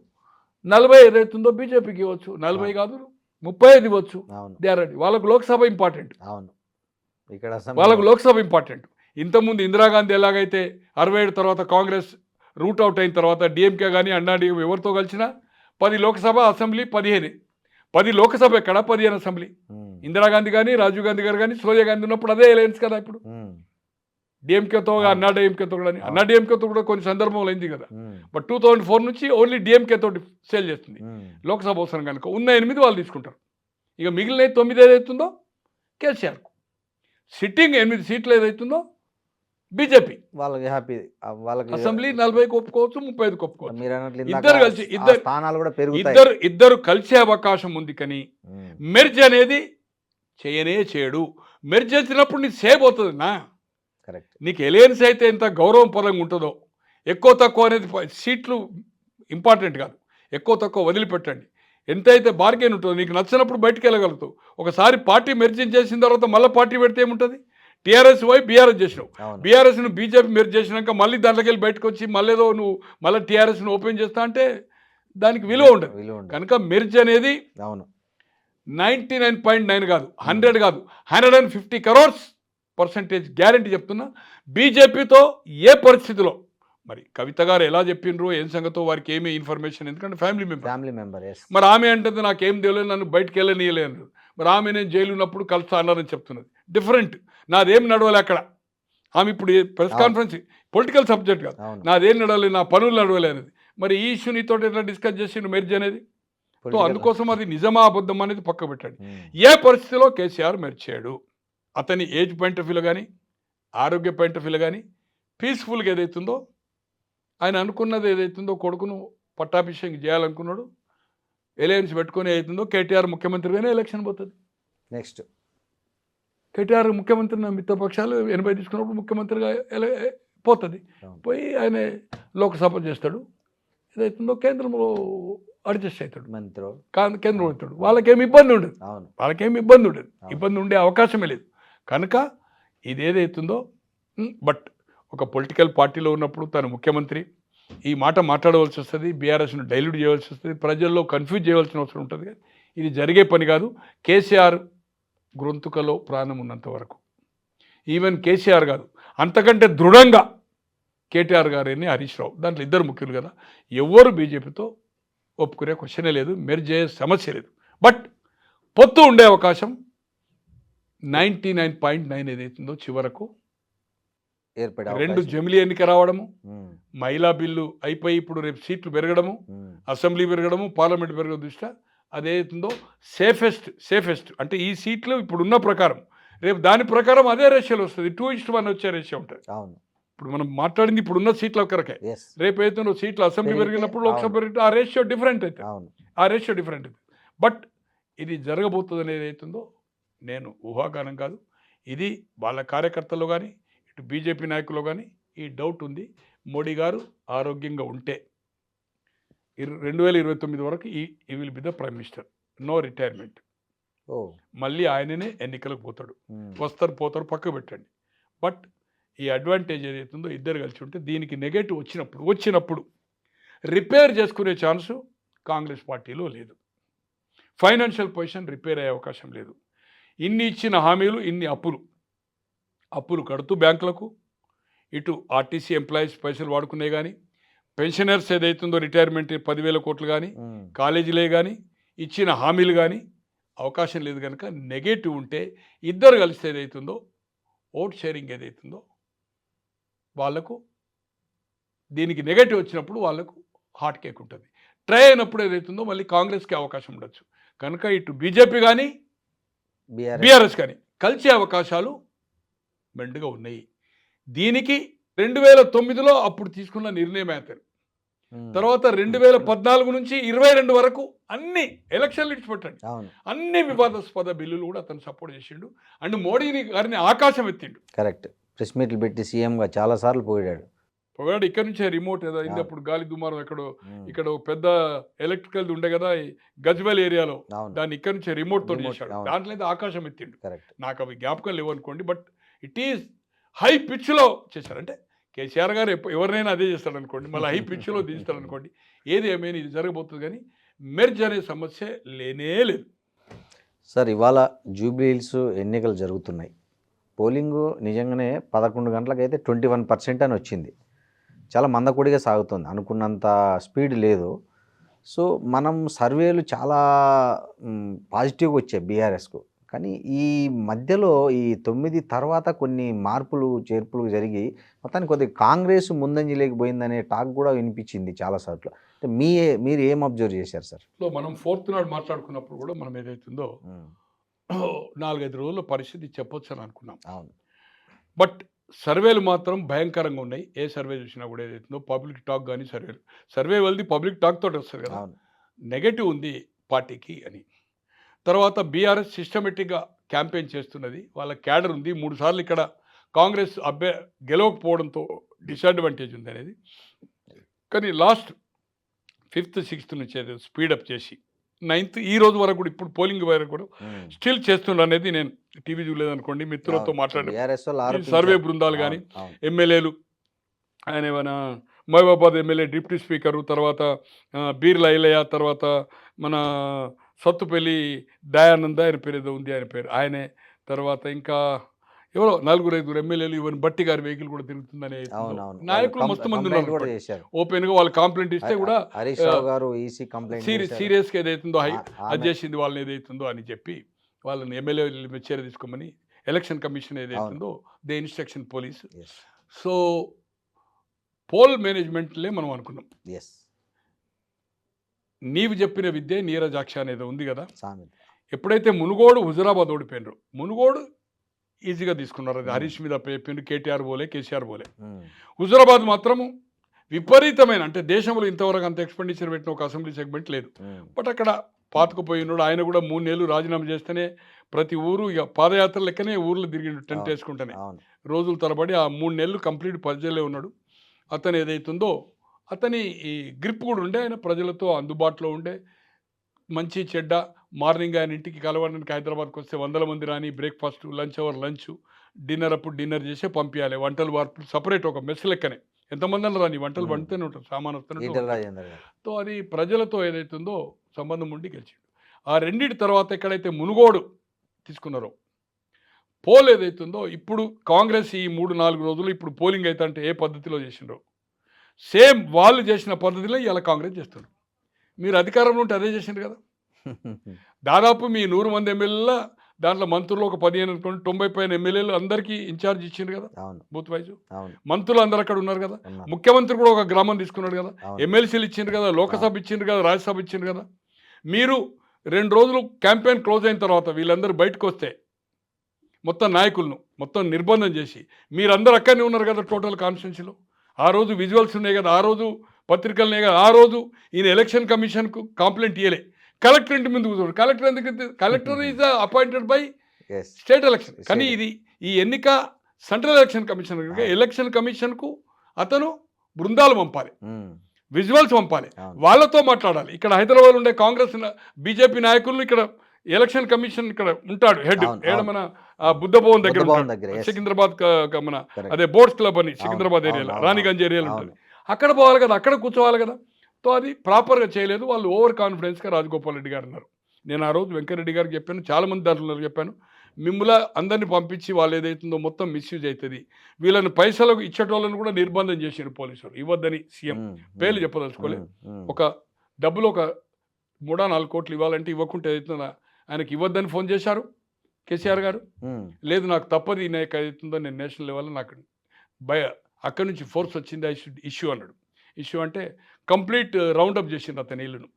[SPEAKER 3] 40 ఏదైతుందో బీజేపీకి ఇవ్వచ్చు, 40 కాదు 35 ఇవ్వచ్చు. వాళ్ళకు లోక్సభ ఇంపార్టెంట్, వాళ్ళకు లోక్సభ ఇంపార్టెంట్. ఇంతకుముందు ఇందిరాగాంధీ ఎలాగైతే 67 తర్వాత కాంగ్రెస్ రూట్ అవుట్ అయిన తర్వాత డిఎంకే కానీ అన్నాడీఎం ఎవరితో కలిసినా 10 లోక్సభ అసెంబ్లీ 15, 10 లోక్సభ ఎక్కడ 15 అసెంబ్లీ. ఇందిరాగాంధీ కానీ రాజీవ్ గాంధీ గారు కానీ సోనియా గాంధీ ఉన్నప్పుడు అదే అలయన్స్ కదా. ఇప్పుడు డిఎంకేతో అన్నాడీఎంకేతో కూడా అన్నాడీఎంకేతో కూడా కొన్ని సందర్భంలో అయింది కదా. బట్ 2004 నుంచి ఓన్లీ డిఎంకే తోటి సేల్ చేస్తుంది లోక్సభ అవసరం కనుక. ఉన్న 8 వాళ్ళు తీసుకుంటారు. ఇక మిగిలిన 9 ఏదైతుందో కేసీఆర్కు. సిట్టింగ్ 8 సీట్లు ఏదైతుందో బీజేపీ
[SPEAKER 2] వాళ్ళకి హ్యాపీ, వాళ్ళకి
[SPEAKER 3] అసెంబ్లీ 40 ఒప్పుకోవచ్చు, 35 ఒప్పుకోవచ్చు.
[SPEAKER 2] ఇద్దరు కలిసి
[SPEAKER 3] ఇద్దరు కలిసే అవకాశం ఉంది. కానీ మెర్జ్ అనేది చేయడు. మెర్జ్ చేసినప్పుడు నీకు సేవ్ అవుతుంది నా. నీకు ఎలియన్స్ అయితే ఎంత గౌరవం పరంగా ఉంటుందో, ఎక్కువ తక్కువ అనేది సీట్లు ఇంపార్టెంట్ కాదు, ఎక్కువ తక్కువ వదిలిపెట్టండి. ఎంతైతే బార్గెన్ ఉంటుందో నీకు నచ్చినప్పుడు బయటికి వెళ్ళగలుగుతావు. ఒకసారి పార్టీ మెర్జింగ్ చేసిన తర్వాత మళ్ళీ పార్టీ పెడితే ఏముంటుంది? టీఆర్ఎస్ పోయి బీఆర్ఎస్ చేసినావు, బీఆర్ఎస్ను బీజేపీ మెర్జ్ చేసినాక మళ్ళీ దాంట్లోకి వెళ్ళి బయటకు వచ్చి మళ్ళీ ఏదో నువ్వు మళ్ళీ టీఆర్ఎస్ను ఓపెన్ చేస్తా అంటే దానికి విలువ ఉండదు. కనుక మెర్జ్ అనేది 99.9 కాదు, 100 కాదు, 150 crores % గ్యారంటీ చెప్తున్నా. బీజేపీతో ఏ పరిస్థితిలో మరి కవిత గారు ఎలా చెప్పిండ్రో ఏం సంగతో వారికి ఏమీ ఇన్ఫర్మేషన్, ఎందుకంటే ఫ్యామిలీ మెంబర్. మరి ఆమె అంటే నాకేం తెలియదు, నన్ను బయటకు వెళ్ళనీయలేదు. మరి ఆమె నేను జైలు ఉన్నప్పుడు కలుస్తా అన్నారని చెప్తున్నది. డిఫరెంట్. నాదేం నడవలే అక్కడ. ఆమె ఇప్పుడు ప్రెస్ కాన్ఫరెన్స్ పొలిటికల్ సబ్జెక్ట్ కాదు, నాదేం నడవలేదు, నా పనులు నడవలే అనేది. మరి ఈ ఇష్యూ నీతో ఎట్లా డిస్కస్ చేసిండు మెర్జ్ అనేది? సో అందుకోసం అది నిజమా అబద్ధం అనేది పక్క పెట్టండి. ఏ పరిస్థితిలో కేసీఆర్ మెర్జ్ చేయడు. అతని ఏజ్ పాయింట్ ఆఫ్ వ్యూలో కానీ ఆరోగ్య పాయింట్ ఆఫ్ వ్యూలో కానీ పీస్ఫుల్గా ఏదైతుందో ఆయన అనుకున్నది ఏదైతుందో కొడుకును పట్టాభిషేకం చేయాలనుకున్నాడు, ఎలయన్స్ పెట్టుకొని ఏదైతుందో కేటీఆర్ ముఖ్యమంత్రిగానే ఎలక్షన్ పోతుంది.
[SPEAKER 2] నెక్స్ట్
[SPEAKER 3] కేటీఆర్ ముఖ్యమంత్రి మిత్రపక్షాలు 80 తీసుకున్నప్పుడు ముఖ్యమంత్రిగా పోతుంది. పోయి ఆయన లోక్సభ చేస్తాడు, ఏదైతుందో కేంద్రంలో అడ్జస్ట్ అవుతాడు, కేంద్రం అవుతాడు. వాళ్ళకేమి ఇబ్బంది ఉండదు, ఇబ్బంది ఉండే అవకాశమే లేదు. కనుక ఇది ఏదైతుందో బట్ ఒక పొలిటికల్ పార్టీలో ఉన్నప్పుడు తను ముఖ్యమంత్రి ఈ మాట మాట్లాడవలసి వస్తుంది, బీఆర్ఎస్ను డైల్యూట్ చేయవలసి వస్తుంది, ప్రజల్లో కన్ఫ్యూజ్ చేయవలసిన అవసరం ఉంటుంది. ఇది జరిగే పని కాదు. కేసీఆర్ గొంతుకలో ప్రాణం ఉన్నంత వరకు, ఈవెన్ కేసీఆర్ కాదు అంతకంటే దృఢంగా కేటీఆర్ గారిని హరీష్ రావు, దాంట్లో ఇద్దరు ముఖ్యులు కదా, ఎవరు బీజేపీతో ఒప్పుకునే క్వశ్చనే లేదు, మెర్జ్ అయ్యే సమస్య లేదు. బట్ పొత్తు ఉండే అవకాశం 99.9 ఏదైతుందో చివరకు 2 జమిలీ ఎన్నిక రావడము, మహిళా బిల్లు అయిపోయి ఇప్పుడు రేపు సీట్లు పెరగడము, అసెంబ్లీ పెరగడము, పార్లమెంట్ పెరగడం దృష్ట్యా అదేందో సేఫెస్ట్ అంటే ఈ సీట్లు ఇప్పుడున్న ప్రకారం రేపు దాని ప్రకారం అదే రేషియోలో వస్తుంది. 2:1 వచ్చే రేషియో ఉంటుంది. ఇప్పుడు మనం మాట్లాడింది ఇప్పుడున్న సీట్ల ఒక్కరికే. రేపు అయితే సీట్లు అసెంబ్లీ పెరిగినప్పుడు లోక్సభ పెరిగితే ఆ రేషియో డిఫరెంట్ అవుతుంది, బట్ ఇది జరగబోతుంది అనేది అవుతుందో నేను ఊహాగానం కాదు, ఇది వాళ్ళ కార్యకర్తల్లో కానీ ఇటు బీజేపీ నాయకుల్లో కానీ ఈ డౌట్ ఉంది. మోడీ గారు ఆరోగ్యంగా ఉంటే 2029 వరకు he will be the prime minister, no retirement.
[SPEAKER 2] ఓ
[SPEAKER 3] మళ్ళీ ఆయననే ఎన్నికలకు పోతాడు, వస్తారు పోతారు పక్క పెట్టండి. బట్ ఈ అడ్వాంటేజ్ ఏదైతుందో ఇద్దరు కలిసి ఉంటే దీనికి నెగటివ్ వచ్చినప్పుడు రిపేర్ చేసుకునే ఛాన్సు కాంగ్రెస్ పార్టీలో లేదు. ఫైనాన్షియల్ పొజిషన్ రిపేర్ అయ్యే అవకాశం లేదు. ఇన్ని ఇచ్చిన హామీలు, ఇన్ని అప్పులు కడుతూ బ్యాంకులకు, ఇటు ఆర్టీసీ ఎంప్లాయీస్ పైసలు వాడుకునే కానీ, పెన్షనర్స్ ఏదైతుందో రిటైర్మెంట్ 10,000 కోట్లు కానీ, కాలేజీలే కానీ, ఇచ్చిన హామీలు కానీ అవకాశం లేదు. కనుక నెగటివ్ ఉంటే ఇద్దరు కలిసి ఏదైతుందో ఓట్ షేరింగ్ ఏదైతుందో వాళ్లకు, దీనికి నెగటివ్ వచ్చినప్పుడు వాళ్లకు హాట్ కేక్ ఉంటుంది. ట్రై అయినప్పుడు ఏదైతుందో మళ్ళీ కాంగ్రెస్కి అవకాశం ఉండొచ్చు. కనుక ఇటు బీజేపీ కానీ బీఆర్ఎస్ కానీ కలిసే అవకాశాలు మెండుగా ఉన్నాయి. దీనికి 2009లో అప్పుడు తీసుకున్న నిర్ణయం అవుతారు. తర్వాత 2014 నుంచి 22 వరకు అన్ని ఎలక్షన్లు ఇచ్చిపెట్టండి, అన్ని వివాదాస్పద బిల్లులు కూడా అతను సపోర్ట్ చేసిండు. అండ్ మోడీని గారిని ఆకాశం ఎత్తిండు.
[SPEAKER 2] కరెక్ట్. ప్రెస్ మీట్లు పెట్టి సీఎంగా చాలా సార్లు పోయాడు.
[SPEAKER 3] ఇక్కడ నుంచే రిమోట్ ఏదో అయింది అప్పుడు, గాలి దుమారం ఎక్కడో, ఇక్కడ పెద్ద ఎలక్ట్రికల్ ఉండే కదా గజ్వెల్ ఏరియాలో, దాన్ని ఇక్కడ నుంచే రిమోట్ తోటి చేశాడు. దాంట్లో అయితే ఆకాశం ఎత్తిండు. నాకు అవి జ్ఞాపకం లేవు అనుకోండి, బట్ ఇట్ ఈస్ హై పిచ్లో చేశారు. అంటే కేసీఆర్ గారు ఎవరినైనా అదే చేస్తాడు అనుకోండి, మళ్ళీ హై పిచ్లో దించుతాడు అనుకోండి. ఏది ఏమైనా ఇది జరగబోతుంది, కానీ మెర్జ్ అనే సమస్య లేనే లేదు.
[SPEAKER 2] సార్, ఇవాళ జూబ్లీ హిల్స్ ఎన్నికలు జరుగుతున్నాయి. పోలింగు నిజంగానే 11 గంటలకైతే 21% అని వచ్చింది. చాలా మందకొడిగా సాగుతుంది, అనుకున్నంత స్పీడ్ లేదు. సో మనం సర్వేలు చాలా పాజిటివ్గా వచ్చాయి బీఆర్ఎస్కు. కానీ ఈ మధ్యలో ఈ 9 తర్వాత కొన్ని మార్పులు చేర్పులు జరిగి మొత్తానికి కొద్దిగా కాంగ్రెస్ ముందంజలేకపోయిందనే టాక్ కూడా వినిపించింది చాలాసార్లు. అంటే మీరు ఏం అబ్జర్వ్ చేశారు సార్?
[SPEAKER 3] మనం 4th నాడు మాట్లాడుకున్నప్పుడు కూడా మనం ఏదైతుందో 4-5 రోజుల పరిస్థితి చెప్పొచ్చు అని అనుకున్నాం.
[SPEAKER 2] అవును.
[SPEAKER 3] బట్ సర్వేలు మాత్రం భయంకరంగా ఉన్నాయి. ఏ సర్వే చూసినా కూడా ఏదైతుందో పబ్లిక్ టాక్ కానీ సర్వే వాళ్ళది పబ్లిక్ టాక్ తోటి వస్తుంది కదా, నెగటివ్ ఉంది పార్టీకి అని. తర్వాత బీఆర్ఎస్ సిస్టమేటిక్గా క్యాంపెయిన్ చేస్తున్నది, వాళ్ళ క్యాడర్ ఉంది. 3 సార్లు ఇక్కడ కాంగ్రెస్ గెలవకపోవడంతో డిసడ్వాంటేజ్ ఉంది అనేది. కానీ లాస్ట్ 5th 6th నుంచి ఏదో స్పీడప్ చేసి 9th ఈ రోజు వరకు కూడా, ఇప్పుడు పోలింగ్ వరకు కూడా స్టిల్ చేస్తున్నారు అనేది నేను టీవీ చూడలేదనుకోండి, మిత్రులతో మాట్లాడారు. సర్వే బృందాలు కానీ, ఎమ్మెల్యేలు, ఆయన ఏమైనా మహబూబాబాద్ ఎమ్మెల్యే డిప్యూటీ స్పీకరు, తర్వాత బీర్ల ఐలయ్య, తర్వాత మన సత్తుపల్లి దయానంద, ఆయన పేరు ఏదో ఉంది, ఆయన పేరు ఆయనే, తర్వాత ఇంకా ఎవరో 4-5 ఎమ్మెల్యేలు, ఈవెన్ బట్టి గారి వెహికల్ కూడా తిరుగుతుందని నాయకులు మస్తు మంది ఉన్నారు. ఓపెన్గా వాళ్ళు కంప్లైంట్ ఇస్తే కూడా సీరియస్గా ఏదైతుందో అది చేసింది వాళ్ళని ఏదైతుందో అని చెప్పి వాళ్ళని ఎమ్మెల్యేలు చర్య తీసుకోమని ఎలక్షన్ కమిషన్ ఏదైతుందో the instruction police. So poll మేనేజ్మెంట్లే మనం అనుకున్నాం. నీవు చెప్పిన విద్య నీరజాక్ష అనేది ఉంది కదా, ఎప్పుడైతే మునుగోడు హుజురాబాద్ ఓడిపోయినరు, మునుగోడు ఈజీగా తీసుకున్నారు. అది హరీష్ మీద చెప్పిండు, కేటీఆర్ పోలే, కేసీఆర్ పోలే. హుజురాబాద్ మాత్రము విపరీతమైన, అంటే దేశంలో ఇంతవరకు అంత ఎక్స్పెండిచర్ పెట్టిన ఒక అసెంబ్లీ సెగ్మెంట్ లేదు. బట్ అక్కడ పాతుకుపోయినాడు. ఆయన కూడా 3 నెలలు రాజీనామా చేస్తేనే ప్రతి ఊరు ఇక పాదయాత్ర లెక్కనే ఊర్లో తిరిగిండు, టెంట్ వేసుకుంటేనే రోజుల తరబడి. ఆ 3 నెలలు కంప్లీట్ ప్రజలే ఉన్నాడు. అతను ఏదైతుందో అతని ఈ గ్రిప్ కూడా ఉండే, ఆయన ప్రజలతో అందుబాటులో ఉండే, మంచి చెడ్డ మార్నింగ్ ఆయన ఇంటికి కలవడానికి హైదరాబాద్కి వస్తే 100 మంది రాని, breakfast, lunch hour lunch, dinner అప్పుడు డిన్నర్ చేసే పంపించాలి. వంటలు వార్పులు సపరేట్ ఒక మెస్ లెక్కనే, ఎంతమంది అన్న రాని వంటలు వండుతూనే ఉంటారు, సామాను వస్తూనే. సో అది ప్రజలతో ఏదైతుందో సంబంధం ఉండి గెలిచిండు. ఆ రెండింటి తర్వాత ఎక్కడైతే మునుగోడు తీసుకున్నారో, పోల్ ఏదైతుందో ఇప్పుడు కాంగ్రెస్ ఈ 3-4 రోజులు ఇప్పుడు పోలింగ్ అయితే అంటే ఏ పద్ధతిలో చేసిండ్రో సేమ్ వాళ్ళు చేసిన పద్ధతిలో ఇలా కాంగ్రెస్ చేస్తున్నారు. మీరు అధికారంలో ఉంటే అదే చేసిండ్రు కదా. దాదాపు మీ 100 మంది ఎమ్మెల్యేల దాంట్లో మంత్రులు ఒక 15-90 పైన ఎమ్మెల్యేలు అందరికీ ఇన్ఛార్జ్ ఇచ్చిండ్రు కదా, బూత్ వైజ్. మంత్రులు అందరు అక్కడ ఉన్నారు కదా. ముఖ్యమంత్రి కూడా ఒక గ్రామం తీసుకున్నాడు కదా, ఎమ్మెల్సీలు ఇచ్చిండ్రు కదా, లోకసభ ఇచ్చిండ్రు కదా, రాజ్యసభ ఇచ్చిండ్రు కదా. మీరు 2 రోజులు క్యాంపెయిన్ క్లోజ్ అయిన తర్వాత వీళ్ళందరూ బయటకు వస్తే మొత్తం నాయకులను మొత్తం నిర్బంధం చేసి మీరందరూ అక్కడనే ఉన్నారు కదా టోటల్ కాన్స్టిట్యున్సీలో. ఆ రోజు విజువల్స్ ఉన్నాయి కదా, ఆ రోజు పత్రికలనే కదా, ఆ రోజు ఈయన ఎలక్షన్ కమిషన్కు కంప్లైంట్ ఇవ్వలే. కలెక్టర్ ఇంటి ముందు కూర్చోడు. కలెక్టర్ ఎందుకు? Collector is appointed by
[SPEAKER 2] S
[SPEAKER 3] state election. కానీ ఇది ఈ ఎన్నిక సెంట్రల్ ఎలక్షన్ కమిషన్ కనుక ఎలక్షన్ కమిషన్కు అతను బృందాలు పంపాలి, విజువల్స్ పంపాలి, వాళ్ళతో మాట్లాడాలి. ఇక్కడ హైదరాబాద్ ఉండే కాంగ్రెస్ బీజేపీ నాయకులు ఇక్కడ ఎలక్షన్ కమిషన్ ఇక్కడ ఉంటాడు హెడ్, ఏడ మన బుద్ధ భవన్ దగ్గర ఉంటాడు. సికింద్రాబాద్ మన అదే బోర్డ్స్ క్లబ్ అని సికింద్రాబాద్ ఏరియాలో, రాణిగంజ్ ఏరియాలో ఉంటుంది. అక్కడ పోవాలి కదా, అక్కడ కూర్చోవాలి కదా. సో అది ప్రాపర్గా చేయలేదు. వాళ్ళు ఓవర్ కాన్ఫిడెన్స్గా రాజగోపాల్ రెడ్డి గారు ఉన్నారు. నేను ఆ రోజు వెంకరెడ్డి గారికి చెప్పాను, చాలామంది దాంట్లో చెప్పాను, మిమ్మల్ని అందరినీ పంపించి వాళ్ళు ఏదైతుందో మొత్తం మిస్యూజ్ అవుతుంది, వీళ్ళని పైసలకు ఇచ్చేటోళ్ళని కూడా నిర్బంధం చేశారు పోలీసులు, ఇవ్వద్దని సీఎం పేర్లు చెప్పదలుచుకోలేదు. ఒక డబ్బులు ఒక 3-4 కోట్లు ఇవ్వాలంటే ఇవ్వకుంటే ఏదైతుందో ఆయనకి ఇవ్వద్దని ఫోన్ చేశారు కేసీఆర్ గారు. లేదు నాకు తప్పది, నాకు ఏదైతుందో నేను నేషనల్ లెవెల్లో నాకు అక్కడి నుంచి ఫోర్స్ వచ్చింది, ఐ షుడ్ ఇష్యూ అన్నాడు. ఇష్యూ అంటే కంప్లీట్ రౌండప్ చేసిండు అతని ఇల్లును.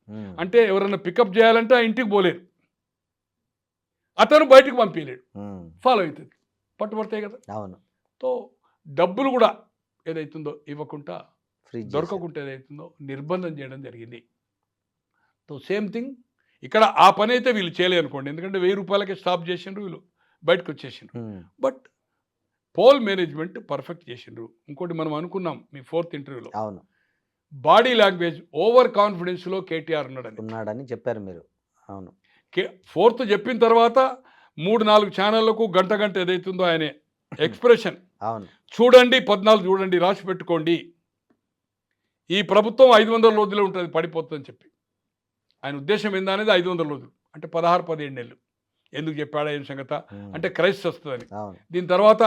[SPEAKER 3] అంటే ఎవరైనా పికప్ చేయాలంటే ఆ ఇంటికి పోలేరు, అతను బయటకు పంపించలేడు, ఫాలో అవుతుంది, పట్టుబడతాయి కదా.
[SPEAKER 2] అవును.
[SPEAKER 3] సో డబ్బులు కూడా ఏదైతుందో ఇవ్వకుండా దొరకకుండా ఏదైతుందో నిర్బంధం చేయడం జరిగింది. సో సేమ్ థింగ్ ఇక్కడ ఆ పని అయితే వీళ్ళు చేయలేదు అనుకోండి, ఎందుకంటే 1000 రూపాయలకే స్టాప్ చేసిండ్రు, వీళ్ళు బయటకు వచ్చేసిండ్రు. బట్ పోల్ మేనేజ్మెంట్ పర్ఫెక్ట్ చేసిండ్రు. ఇంకోటి మనం అనుకున్నాం మీ 4th ఇంటర్వ్యూలో,
[SPEAKER 2] అవును,
[SPEAKER 3] బాడీ లాంగ్వేజ్ ఓవర్ కాన్ఫిడెన్స్లో కేటీఆర్
[SPEAKER 2] ఉన్నాడని చెప్పారు మీరు. అవును.
[SPEAKER 3] 4th చెప్పిన తర్వాత 3-4 ఛానళ్లకు గంట ఏదైతుందో ఆయన ఎక్స్ప్రెషన్
[SPEAKER 2] అవును,
[SPEAKER 3] చూడండి 14 చూడండి, రాసి పెట్టుకోండి, ఈ ప్రభుత్వం 500 రోజులే ఉంటుంది, పడిపోతుందని చెప్పి ఆయన ఉద్దేశం ఏందా అనేది 500 రోజులు అంటే 16-17 నెలలు. ఎందుకు చెప్పాడా ఏం సంగత అంటే క్రైసిస్ వస్తుందని. దీని తర్వాత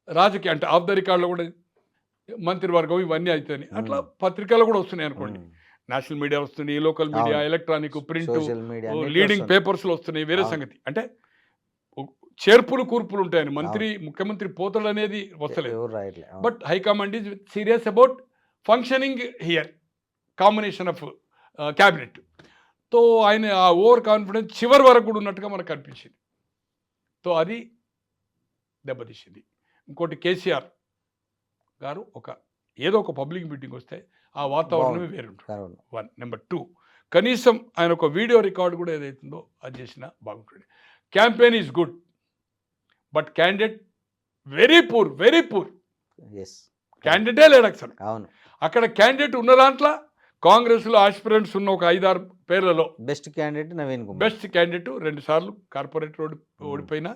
[SPEAKER 3] రాజకీయ అంటే ఆఫ్ ద రికార్డులో కూడా మంత్రివర్గం ఇవన్నీ అవుతాయి, అట్లా పత్రికలు కూడా వస్తున్నాయి అనుకోండి, నేషనల్ మీడియా వస్తున్నాయి, local media, electronic, print, leading పేపర్స్లో వస్తున్నాయి, వేరే సంగతి. అంటే చేర్పులు కూర్పులు ఉంటాయని ముఖ్యమంత్రి పోతాడు అనేది వస్తలేదు. But high command is serious about functioning here, combination of cabinet. So ఆయన ఆ ఓవర్ కాన్ఫిడెన్స్ చివరి వరకు కూడా ఉన్నట్టుగా మనకు అనిపించింది. సో అది దెబ్బతీసింది. ఇంకోటి కేసీఆర్ గారు ఏదో ఒక పబ్లిక్ మీటింగ్ వస్తే ఆ వాతావరణమే వేరుంటుంది. 1 నెంబర్ 2 కనీసం ఆయన ఒక వీడియో రికార్డు కూడా ఏదైతుందో అది చేసినా బాగుంటుంది. Campaign is good but candidate very poor క్యాండిడేటే లేడు అసలు. అక్కడ క్యాండిడేట్ ఉన్న దాంట్లో కాంగ్రెస్లో ఆస్పిరెంట్స్ ఉన్న ఒక 5-6 పేర్లలో
[SPEAKER 2] బెస్ట్ క్యాండిడేట్
[SPEAKER 3] 2 సార్లు కార్పొరేటర్ ఓడిపోయినా,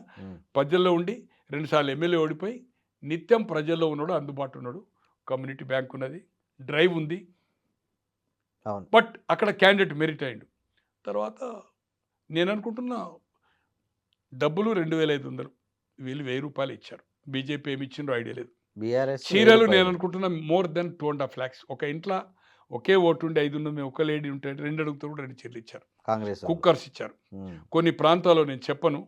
[SPEAKER 3] ప్రజల్లో ఉండి 2 సార్లు ఎమ్మెల్యే ఓడిపోయి నిత్యం ప్రజల్లో ఉన్నాడు, అందుబాటు ఉన్నాడు, కమ్యూనిటీ బ్యాంక్ ఉన్నది, డ్రైవ్ ఉంది. బట్ అక్కడ క్యాండిడేట్ మెరిట్ అయ్యిండు. తర్వాత నేను అనుకుంటున్నా డబ్బులు 2500, వీళ్ళు 1000 రూపాయలు ఇచ్చారు. బీజేపీ ఏమి ఇచ్చిండ్రో ఐడియా లేదు. చీరలు నేను అనుకుంటున్నా more than 2.5 lakhs. ఒక ఇంట్లో ఒకే ఓటు ఉండి 5 ఉన్నది, ఒక లేడీ ఉంటే 2 అడుగుతూ కూడా 2 చీరలు ఇచ్చారు. కుక్కర్స్ ఇచ్చారు. కొన్ని ప్రాంతాల్లో నేను చెప్పను,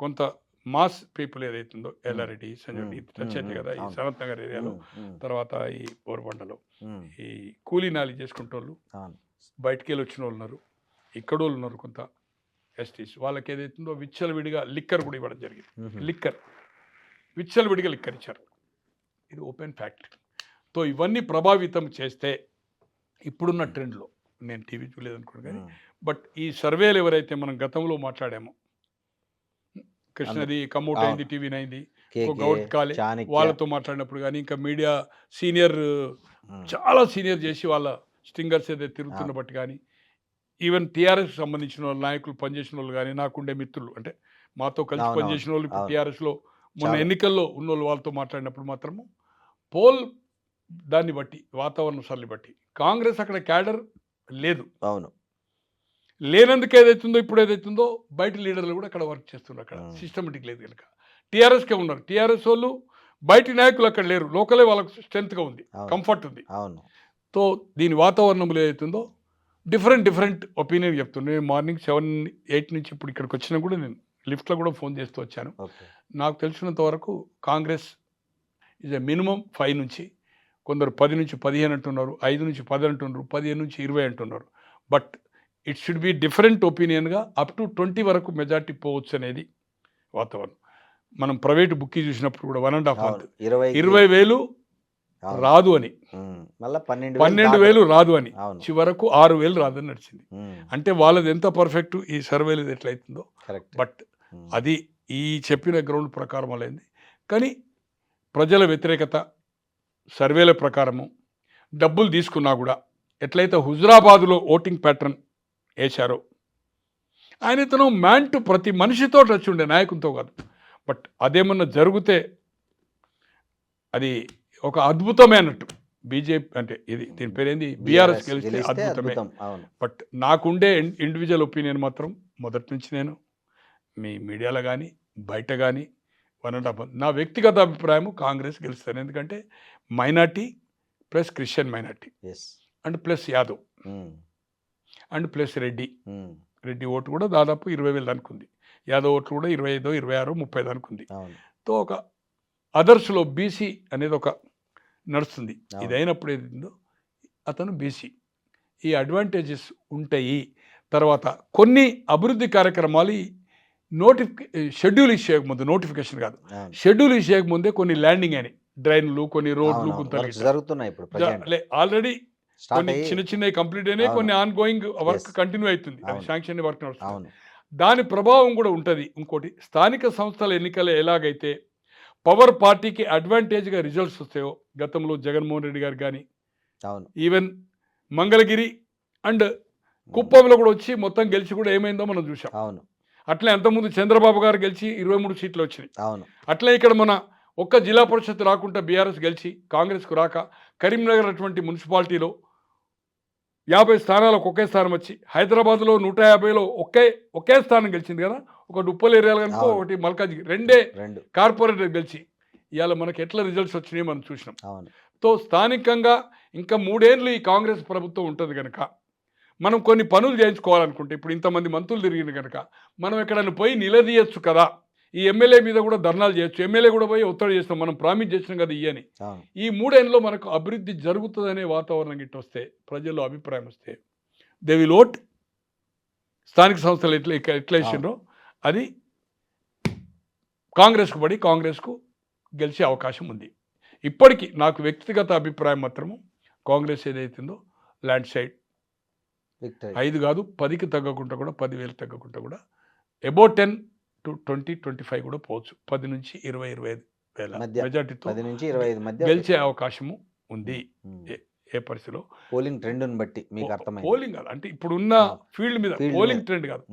[SPEAKER 3] కొంత మాస్ పీపుల్ ఏదైతుందో ఎల్లారెడ్డి, సంజయ్ వచ్చేది కదా ఈ సనత్ నగర్ ఏరియాలో, తర్వాత ఈ బోర్బండలో ఈ కూలీనాలి చేసుకుంటోళ్ళు, బయటికి వెళ్ళి వచ్చిన వాళ్ళు ఉన్నారు, ఇక్కడ వాళ్ళు ఉన్నారు, కొంత ఎస్టీస్, వాళ్ళకి ఏదైతుందో విచ్చలవిడిగా లిక్కర్ కూడా ఇవ్వడం జరిగింది. విచ్చలవిడిగా లిక్కర్ ఇచ్చారు. ఇది ఓపెన్ ఫ్యాక్ట్. సో ఇవన్నీ ప్రభావితం చేస్తే ఇప్పుడున్న ట్రెండ్లో, నేను టీవీ చూడలేదు అనుకోండి కానీ, బట్ ఈ సర్వేలు ఎవరైతే మనం గతంలో మాట్లాడామో, కృష్ణది కమౌట్ అయింది, టీవీ 9, గౌడ్ కాలే, వాళ్ళతో మాట్లాడినప్పుడు కానీ, ఇంకా మీడియా సీనియర్ చాలా సీనియర్ చేసి వాళ్ళ స్టింగర్స్ ఏదైతే తిరుగుతున్న బట్టి కానీ, ఈవెన్ టీఆర్ఎస్ సంబంధించిన వాళ్ళు నాయకులు పనిచేసిన వాళ్ళు కానీ, నాకుండే మిత్రులు అంటే మాతో కలిసి పనిచేసిన వాళ్ళు ఇప్పుడు టీఆర్ఎస్లో మొన్న ఎన్నికల్లో ఉన్నోళ్ళు వాళ్ళతో మాట్లాడినప్పుడు మాత్రము పోల్ దాన్ని బట్టి, వాతావరణ సరళి బట్టి కాంగ్రెస్ అక్కడ క్యాడర్ లేదు. లేనందుకు ఏదైతుందో ఇప్పుడు ఏదైతుందో బయట లీడర్లు కూడా అక్కడ వర్క్ చేస్తున్నారు. అక్కడ సిస్టమేటిక్ లేదు కనుక టీఆర్ఎస్కే ఉన్నారు. టీఆర్ఎస్ వాళ్ళు బయటి నాయకులు అక్కడ లేరు, లోకలే వాళ్ళకు స్ట్రెంత్గా ఉంది, కంఫర్ట్ ఉంది. సో దీని వాతావరణంలో ఏదైతుందో డిఫరెంట్ ఒపీనియన్ చెప్తున్నాను. మార్నింగ్ 7-8 నుంచి ఇప్పుడు ఇక్కడికి వచ్చినా కూడా నేను లిఫ్ట్లో కూడా ఫోన్ చేస్తూ వచ్చాను. నాకు తెలిసినంత వరకు కాంగ్రెస్ ఈజ్ ఎ మినిమం 5 నుంచి, కొందరు 10 నుంచి 15 అంటున్నారు, 5 నుంచి 10 అంటున్నారు, 15 నుంచి 20 అంటున్నారు. But it should be different ఒపీనియన్గా అప్ టు 20 వరకు మెజార్టీ పోవచ్చు అనేది వాతావరణం. మనం ప్రైవేట్ బుక్కి చూసినప్పుడు కూడా 1.5 month 20,000 రాదు అని,
[SPEAKER 2] మళ్ళీ
[SPEAKER 3] 12,000 రాదు అని,
[SPEAKER 2] అవును.
[SPEAKER 3] చివరకు 6,000 రాదని నడిచింది. అంటే వాళ్ళది ఎంత పర్ఫెక్ట్, ఈ సర్వేలు ఎట్లయితుందో.
[SPEAKER 2] కరెక్ట్.
[SPEAKER 3] బట్ అది ఈ చెప్పిన గ్రౌండ్ ప్రకారం అయింది. కానీ ప్రజల వ్యతిరేకత, సర్వేల ప్రకారము డబ్బులు తీసుకున్నా కూడా ఎట్లయితే హుజురాబాదులో ఓటింగ్ ప్యాటర్న్ వేశారో, ఆయనతను మ్యాన్ టు ప్రతి మనిషితో టచ్ ఉండే, నాయకునితో కాదు. బట్ అదేమన్నా జరిగితే అది ఒక అద్భుతమే అన్నట్టు. బీజేపీ అంటే ఇది దీని పేరేంది, బీఆర్ఎస్ గెలిస్తే అద్భుతమే. బట్ నాకుండే ఇండివిజువల్ ఒపీనియన్ మాత్రం మొదటి నుంచి నేను మీ మీడియాలో కానీ బయట కానీ 1.5 నా వ్యక్తిగత అభిప్రాయం కాంగ్రెస్ గెలుస్తాను. ఎందుకంటే minority plus Christian minority and plus Yadav and plus Reddy vote కూడా దాదాపు 20,000 అనుకుంది. యాదవ్ ఓట్లు కూడా 25, 26, 30 అనుకుంది. తో ఒక అదర్స్లో బీసీ అనేది ఒక నడుస్తుంది. ఇది అయినప్పుడు ఏదో అతను బీసీ, ఈ అడ్వాంటేజెస్ ఉంటాయి. తర్వాత కొన్ని అభివృద్ధి కార్యక్రమాలు షెడ్యూల్ ఇచ్చేయకముందు, నోటిఫికేషన్ కాదు, షెడ్యూల్ ఇచ్చేయకముందే కొన్ని ల్యాండింగ్ అని, డ్రైన్లు, కొన్ని రోడ్లు
[SPEAKER 2] జరుగుతున్నాయి.
[SPEAKER 3] ఆల్రెడీ కొన్ని చిన్న చిన్నవి కంప్లీట్ అయినాయి, కొన్ని ఆన్ గోయింగ్ వర్క్ కంటిన్యూ అవుతుంది, శాంక్షన్ వర్క్ నడుస్తుంది. దాని ప్రభావం కూడా ఉంటుంది. ఇంకోటి, స్థానిక సంస్థల ఎన్నికలు ఎలాగైతే పవర్ పార్టీకి అడ్వాంటేజ్గా రిజల్ట్స్ వస్తాయో, గతంలో జగన్మోహన్ రెడ్డి గారు కానీ, ఈవెన్ మంగళగిరి అండ్ కుప్పంలో కూడా వచ్చి మొత్తం గెలిచి కూడా ఏమైందో మనం చూసాం. అట్లే అంతకుముందు చంద్రబాబు గారు గెలిచి 23 సీట్లు వచ్చినాయి. అట్లే ఇక్కడ మన ఒక్క జిల్లా పరిషత్ రాకుండా బీఆర్ఎస్ గెలిచి కాంగ్రెస్కు రాక, కరీంనగర్ అటువంటి మున్సిపాలిటీలో 50 స్థానాలకు ఒకే స్థానం వచ్చి, హైదరాబాద్లో 150లో ఒకే స్థానం గెలిచింది కదా. ఒకటి ఉప్పల్ ఏరియాలో కనుక, ఒకటి మల్కాజ్గిరి, రెండే కార్పొరేటర్ గెలిచి ఇవాళ మనకి ఎట్లా రిజల్ట్స్ వచ్చినాయి మనం చూసినాం. తో స్థానికంగా ఇంకా 3 ఏళ్ళు ఈ కాంగ్రెస్ ప్రభుత్వం ఉంటుంది కనుక మనం కొన్ని పనులు చేయించుకోవాలనుకుంటే, ఇప్పుడు ఇంతమంది మంత్రులు తిరిగింది కనుక మనం ఎక్కడైనా పోయి నిలదీయచ్చు కదా. ఈ ఎమ్మెల్యే మీద కూడా ధర్నాలు చేయొచ్చు, ఎమ్మెల్యే కూడా పోయి ఒత్తిడి చేస్తాం, మనం ప్రామిస్ చేసినాం కదా ఇయ్యని. ఈ 3 ఏళ్ళలో మనకు అభివృద్ధి జరుగుతుందనే వాతావరణం గిట్ట వస్తే, ప్రజల్లో అభిప్రాయం వస్తే, దే విల్ ఓట్. స్థానిక సంస్థలు ఎట్లా ఇచ్చిండ్రో అది కాంగ్రెస్కు పడి కాంగ్రెస్కు గెలిచే అవకాశం ఉంది. ఇప్పటికీ నాకు వ్యక్తిగత అభిప్రాయం మాత్రము కాంగ్రెస్ ఏదైతుందో ల్యాండ్ సైడ్ 5 కాదు 10కి తగ్గకుండా కూడా, 10,000 తగ్గకుండా కూడా అబౌట్ 10 to 20, 25 కూడా పోవచ్చు. 10 నుంచి 20, 25,000 మెజార్టీతో గెలిచే అవకాశము ఉంది. ఏ పరిస్థితిలో
[SPEAKER 2] పోలింగ్ ట్రెండ్ని బట్టి మీకు అర్థమైంది.
[SPEAKER 3] పోలింగ్ కాదు అంటే ఇప్పుడున్న ఫీల్డ్ మీద పోలింగ్ ట్రెండ్ కాదు.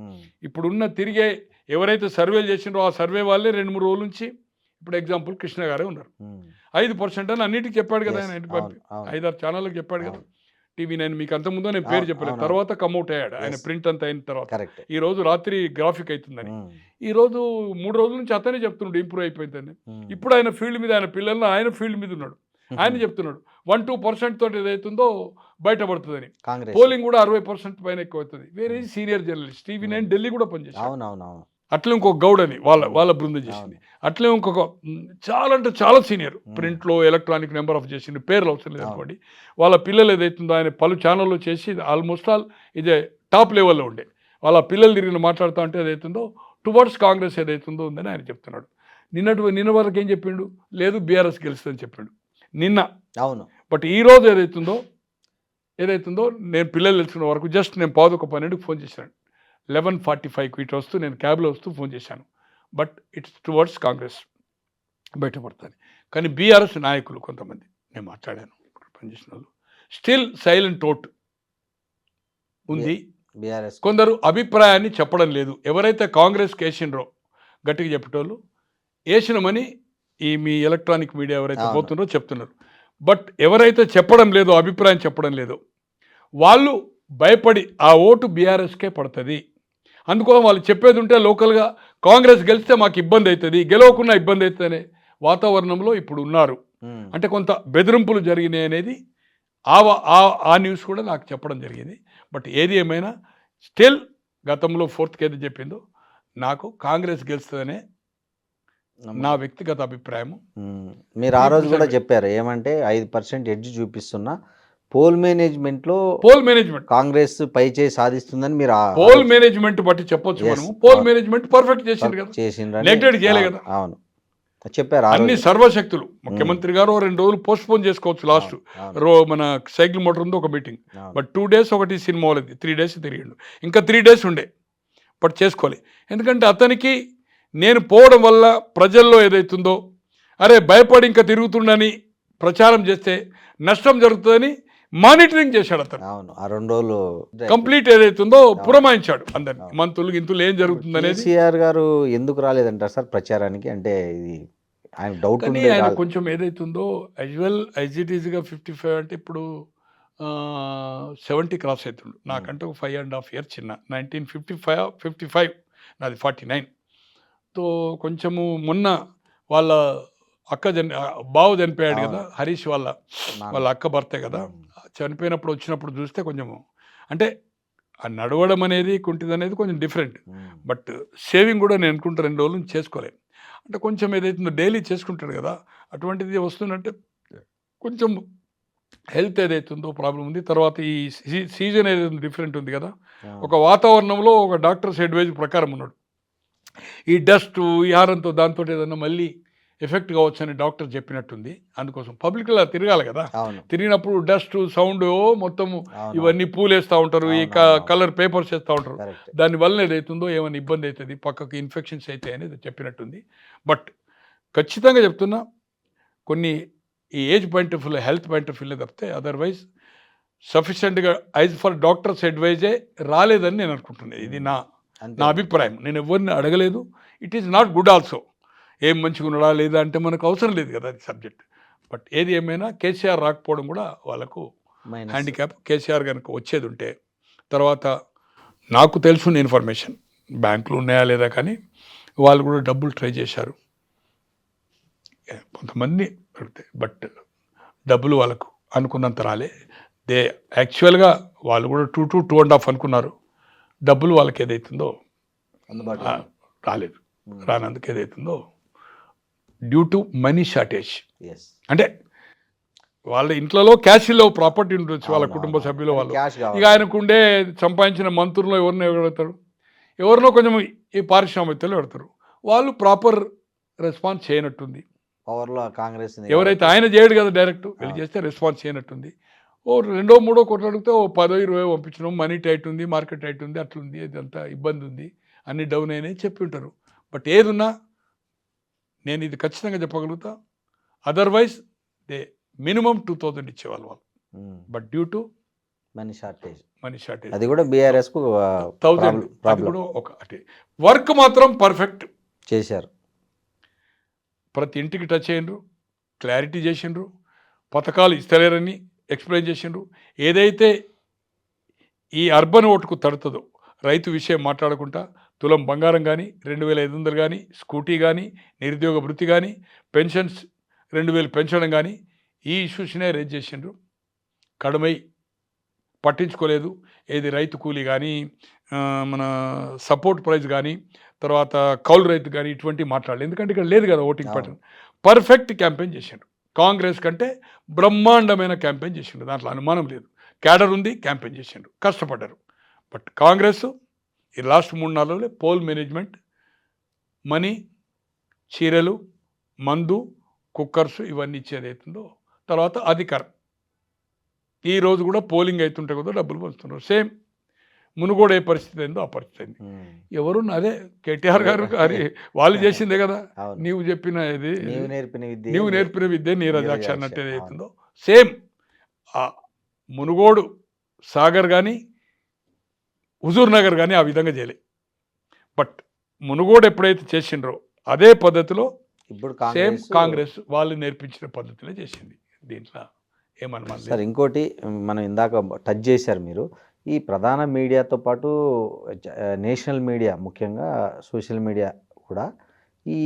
[SPEAKER 3] ఇప్పుడున్న తిరిగే ఎవరైతే సర్వేలు చేసిండ్రో ఆ సర్వే వాళ్ళే 2-3 రోజుల నుంచి, ఇప్పుడు ఎగ్జాంపుల్ కృష్ణ గారే ఉన్నారు, 5% అని అన్నిటికీ చెప్పాడు కదా ఆయన. 5-6 ఛానళ్ళకి చెప్పాడు కదా. TV9 మీకు అంతకుముందు నేను పేరు చెప్పలేదు, తర్వాత కమ్అట్ అయ్యాడు ఆయన ప్రింట్ అంతా అయిన తర్వాత. ఈ రోజు రాత్రి గ్రాఫిక్ అవుతుందని, ఈ రోజు 3 రోజుల నుంచి అతనే చెప్తున్నాడు ఇంప్రూవ్ అయిపోయిందని. ఇప్పుడు ఆయన ఫీల్డ్ మీద, ఆయన పిల్లలను ఆయన ఫీల్డ్ మీద ఉన్నాడు, ఆయన చెప్తున్నాడు 1-2% తోటి ఏదైతుందో బయటపడుతుందని. పోలింగ్ కూడా 60% పైన ఎక్కువ అవుతుంది. వేరే సీనియర్ జర్నలిస్ట్ TV9 ఢిల్లీ కూడా పనిచేశారు. అట్లే ఇంకొక గౌడ్ అని వాళ్ళ బృందం చేసింది. అట్లే ఇంకొక చాలా అంటే చాలా సీనియర్ ప్రింట్లో ఎలక్ట్రానిక్ నెంబర్ ఆఫ్ చేసింది, పేర్లు అవసరం లేదు అనుకోండి. వాళ్ళ పిల్లలు ఏదైతుందో ఆయన పలు ఛానల్లో చేసి ఆల్మోస్ట్ ఆల్ ఇదే టాప్ లెవెల్లో ఉండే వాళ్ళ పిల్లలు తిరిగి మాట్లాడుతూ ఉంటే ఏదైతుందో టువర్డ్స్ కాంగ్రెస్ ఏదైతుందో ఉందని ఆయన చెప్తున్నాడు. నిన్న వరకు ఏం చెప్పిండు, లేదు బీఆర్ఎస్ గెలుస్తుందని చెప్పిండు నిన్న. బట్ ఈ రోజు ఏదైతుందో నేను పిల్లలు తెలుసుకున్న వరకు జస్ట్ నేను 11:12కి ఫోన్ చేశాను, 11:45కి ఇటు వస్తూ నేను క్యాబ్లో వస్తూ ఫోన్ చేశాను. బట్ ఇట్స్ టువర్డ్స్ కాంగ్రెస్ బయటపడుతుంది. కానీ బీఆర్ఎస్ నాయకులు కొంతమంది నేను మాట్లాడాను, పనిచేసిన వాళ్ళు స్టిల్ సైలెంట్ ఓట్ ఉంది. కొందరు అభిప్రాయాన్ని చెప్పడం లేదు. ఎవరైతే కాంగ్రెస్కి వేసిండ్రో గట్టిగా చెప్పేటోళ్ళు వేసినామని ఈ మీ ఎలక్ట్రానిక్ మీడియా ఎవరైతే పోతున్నారో చెప్తున్నారు. బట్ ఎవరైతే చెప్పడం లేదో, అభిప్రాయం చెప్పడం లేదో, వాళ్ళు భయపడి ఆ ఓటు బీఆర్ఎస్కే పడుతుంది. అందుకోసం వాళ్ళు చెప్పేది ఉంటే లోకల్గా కాంగ్రెస్ గెలిస్తే మాకు ఇబ్బంది అవుతుంది, గెలవకుండా ఇబ్బంది అవుతుంది అనే వాతావరణంలో ఇప్పుడు ఉన్నారు. అంటే కొంత బెదిరింపులు జరిగినాయి అనేది ఆ న్యూస్ కూడా నాకు చెప్పడం జరిగింది. బట్ ఏది ఏమైనా స్టిల్ గతంలో 4th ఏది చెప్పిందో నాకు కాంగ్రెస్ గెలుస్తుందనే నా వ్యక్తిగత అభిప్రాయం.
[SPEAKER 2] మీరు ఆ రోజు కూడా చెప్పారు ఏమంటే 5% ఎడ్జ్ చూపిస్తున్నా పోల్ మేనేజ్మెంట్ కాంగ్రెస్ పై చేయి సాధిస్తుందని మీరు
[SPEAKER 3] పోల్ మేనేజ్మెంట్ బట్టి చెప్పొచ్చు. మనం పోల్ మేనేజ్మెంట్ పర్ఫెక్ట్ చేసిండ్రు కదా, నెగ్లెక్ట్ చేయలే కదా.
[SPEAKER 2] అవును, చెప్పారు ఆ
[SPEAKER 3] అన్ని
[SPEAKER 2] రోజు.
[SPEAKER 3] సర్వశక్తులు ముఖ్యమంత్రి గారు 2 రోజులు పోస్ట్ పోన్ చేసుకోవచ్చు లాస్ట్
[SPEAKER 2] అవును.
[SPEAKER 3] మన సైకిల్ మోటార్ ఉంది ఒక మీటింగ్,
[SPEAKER 2] అవును.
[SPEAKER 3] బట్ 2 days ఒకటి సినిమా వాళ్ళది 3 days తిరిగిండు, ఇంకా 3 days ఉండే బట్ చేసుకోవాలి. ఎందుకంటే అతనికి నేను పోవడం వల్ల ప్రజల్లో ఏదైతుందో అరే భయపడి ఇంకా తిరుగుతుండని ప్రచారం చేస్తే నష్టం జరుగుతుందని మానిటరింగ్ చేశాడు అతను.
[SPEAKER 2] అవును, ఆ 2 రోజులు
[SPEAKER 3] కంప్లీట్ ఏదైతుందో పురమాయించాడు అందరిని, మంత్రులు గింతులు ఏం జరుగుతుంది అనేది.
[SPEAKER 2] కేసీఆర్ గారు ఎందుకు రాలేదంటారు సార్ ప్రచారానికి? అంటే ఇది ఆయన డౌట్
[SPEAKER 3] కానీ
[SPEAKER 2] ఉండే
[SPEAKER 3] ఆయన కొంచెం ఏదైతుందో యాజ్ ఇట్ ఈజ్గా 55 అంటే ఇప్పుడు 70 క్రాస్ అవుతుండు, నాకంటే ఒక 5.5 years చిన్న. 1955 నాది 49. తో కొంచెము మొన్న వాళ్ళ బావ చనిపోయాడు కదా, హరీష్ వాళ్ళ అక్క భర్తే కదా, చనిపోయినప్పుడు వచ్చినప్పుడు చూస్తే కొంచెము అంటే ఆ నడవడం అనేది కుంటిది అనేది కొంచెం డిఫరెంట్, బట్ సేవింగ్ కూడా నేను అనుకుంటా 2 రోజుల నుంచి చేసుకోలేను. అంటే కొంచెం ఏదైతుందో డైలీ చేసుకుంటాడు కదా, అటువంటిది వస్తుందంటే కొంచెం హెల్త్ ఏదైతుందో ప్రాబ్లం ఉంది. తర్వాత ఈ సీజన్ ఏదైతే డిఫరెంట్ ఉంది కదా, ఒక వాతావరణంలో ఒక డాక్టర్స్ అడ్వైజ్ ప్రకారం ఉన్నాడు. ఈ డస్ట్ ఈ ఆహారంతో దాంతో ఏదన్నా మళ్ళీ ఎఫెక్ట్ కావచ్చు అని డాక్టర్ చెప్పినట్టుంది. అందుకోసం పబ్లిక్లో తిరగాలి కదా, తిరిగినప్పుడు డస్ట్ సౌండ్ మొత్తము ఇవన్నీ పూలేస్తూ ఉంటారు, ఈ కలర్ పేపర్స్ వేస్తూ ఉంటారు, దానివల్ల ఏదైతుందో ఏమైనా ఇబ్బంది అవుతుంది, పక్కకి ఇన్ఫెక్షన్స్ అవుతాయి అనేది చెప్పినట్టుంది. బట్ ఖచ్చితంగా చెప్తున్నా, కొన్ని ఈ age point of view health point of వ్యూలో తప్పితే అదర్వైజ్ సఫిషియెంట్గా యాజ్ ఫర్ డాక్టర్స్ అడ్వైజే రాలేదని నేను అనుకుంటున్నాను. ఇది నా అభిప్రాయం, నేను ఎవరిని అడగలేదు. It is not good also. ఏం మంచిగా ఉన్నాడా లేదా అంటే మనకు అవసరం లేదు కదా అది సబ్జెక్ట్. బట్ ఏది ఏమైనా కేసీఆర్ రాకపోవడం కూడా వాళ్ళకు హ్యాండిక్యాప్. కేసీఆర్ కనుక వచ్చేది ఉంటే, తర్వాత నాకు తెలుసున్న ఇన్ఫర్మేషన్ బ్యాంకులు ఉన్నాయా లేదా కానీ వాళ్ళు కూడా డబ్బులు ట్రై చేశారు కొంతమంది, బట్ డబ్బులు వాళ్ళకు అనుకున్నంత రాలే. యాక్చువల్గా వాళ్ళు కూడా 2 to 2.5 అనుకున్నారు, డబ్బులు వాళ్ళకి ఏదైతుందో రాలేదు. రానందుకు ఏదైతుందో డ్యూ టు మనీ షార్టేజ్, అంటే వాళ్ళ ఇంట్లో క్యాష్ లేవు, ప్రాపర్టీ ఉండొచ్చు వాళ్ళ కుటుంబ సభ్యులు వాళ్ళు, ఇక ఆయనకుండే సంపాదించిన మంత్రుల్లో ఎవరినో పెడతారు, ఎవరినో కొంచెం ఈ పారిశ్రామికలు పెడతారు, వాళ్ళు ప్రాపర్ రెస్పాన్స్ చేయనట్టుంది.
[SPEAKER 2] పవర్లో కాంగ్రెస్
[SPEAKER 3] ఎవరైతే ఆయన చేయడు కదా డైరెక్ట్, వెళ్ళి చేస్తే రెస్పాన్స్ చేయనట్టుంది. 2-3 కోట్లు అడిగితే 10-20 పంపించడం, మనీ టైట్ ఉంది, మార్కెట్ టైట్ ఉంది, అట్లుంది, ఇదంతా ఇబ్బంది ఉంది, అన్ని డౌన్ అయినాయి చెప్పి ఉంటారు. బట్ ఏదున్నా నేను ఇది ఖచ్చితంగా చెప్పగలుగుతా, అదర్వైజ్ మినిమం 2000 ఇచ్చేవాళ్ళు వాళ్ళు, but due to
[SPEAKER 2] money shortage
[SPEAKER 3] అది
[SPEAKER 2] కూడా బీఆర్ఎస్ కు
[SPEAKER 3] 1000 అది కూడా ఒకటి. వర్క్ మాత్రం పర్ఫెక్ట్
[SPEAKER 2] చేశారు,
[SPEAKER 3] ప్రతి ఇంటికి టచ్ అయ్యిండ్రు, క్లారిటీ చేసిండ్రు, పథకాలు ఇస్తలేరని ఎక్స్ప్లెయిన్ చేసిండ్రు. ఏదైతే ఈ అర్బన్ ఓటుకు తడుతుందో రైతు విషయం మాట్లాడకుండా తులం బంగారం కానీ 2500 కానీ స్కూటీ కానీ నిరుద్యోగ వృత్తి కానీ పెన్షన్స్ 2000 పెంచడం కానీ ఈ ఇష్యూస్నే రేజ్ చేసిండ్రు. కడమై పట్టించుకోలేదు, ఏది రైతు కూలీ కానీ మన సపోర్ట్ ప్రైజ్ కానీ తర్వాత కౌలు రైతు కానీ ఇటువంటి మాట్లాడలేదు, ఎందుకంటే ఇక్కడ లేదు కదా ఓటింగ్ ప్యాటర్న్. పర్ఫెక్ట్ క్యాంపెయిన్ చేసిండ్రు, కాంగ్రెస్ కంటే బ్రహ్మాండమైన క్యాంపెయిన్ చేసిండ్రు, దాంట్లో అనుమానం లేదు. క్యాడర్ ఉంది, క్యాంపెయిన్ చేసిండ్రు, కష్టపడ్డారు. బట్ కాంగ్రెస్ ఈ లాస్ట్ 3-4 రోజులే పోల్ మేనేజ్మెంట్, మనీ, చీరలు, మందు, కుక్కర్స్ ఇవన్నీ ఇచ్చేది అవుతుందో, తర్వాత అధికారం. ఈరోజు కూడా పోలింగ్ అవుతుంటే కూడా డబ్బులు పంచుతున్నారు. సేమ్ మునుగోడు ఏ పరిస్థితి అయిందో ఆ పరిస్థితి అయింది. ఎవరు అదే కేటీఆర్ గారు అది వాళ్ళు చేసిందే కదా, నీవు చెప్పిన ఇది నీవు నేర్పిన విద్య నీరజాక్ష అన్నట్టు ఏదైతుందో సేమ్ ఆ మునుగోడు సాగర్ కానీ హుజూర్ నగర్ కానీ ఆ విధంగా చేయలే. బట్ మునుగోడు ఎప్పుడైతే చేసిండ్రో అదే పద్ధతిలో
[SPEAKER 2] ఇప్పుడు
[SPEAKER 3] సేమ్ కాంగ్రెస్ వాళ్ళు నేర్పించిన పద్ధతిలో చేసింది. దీంట్లో ఏమన్నా
[SPEAKER 2] సార్ ఇంకోటి మనం ఇందాక టచ్ చేశారు మీరు, ఈ ప్రధాన మీడియాతో పాటు నేషనల్ మీడియా ముఖ్యంగా సోషల్ మీడియా కూడా ఈ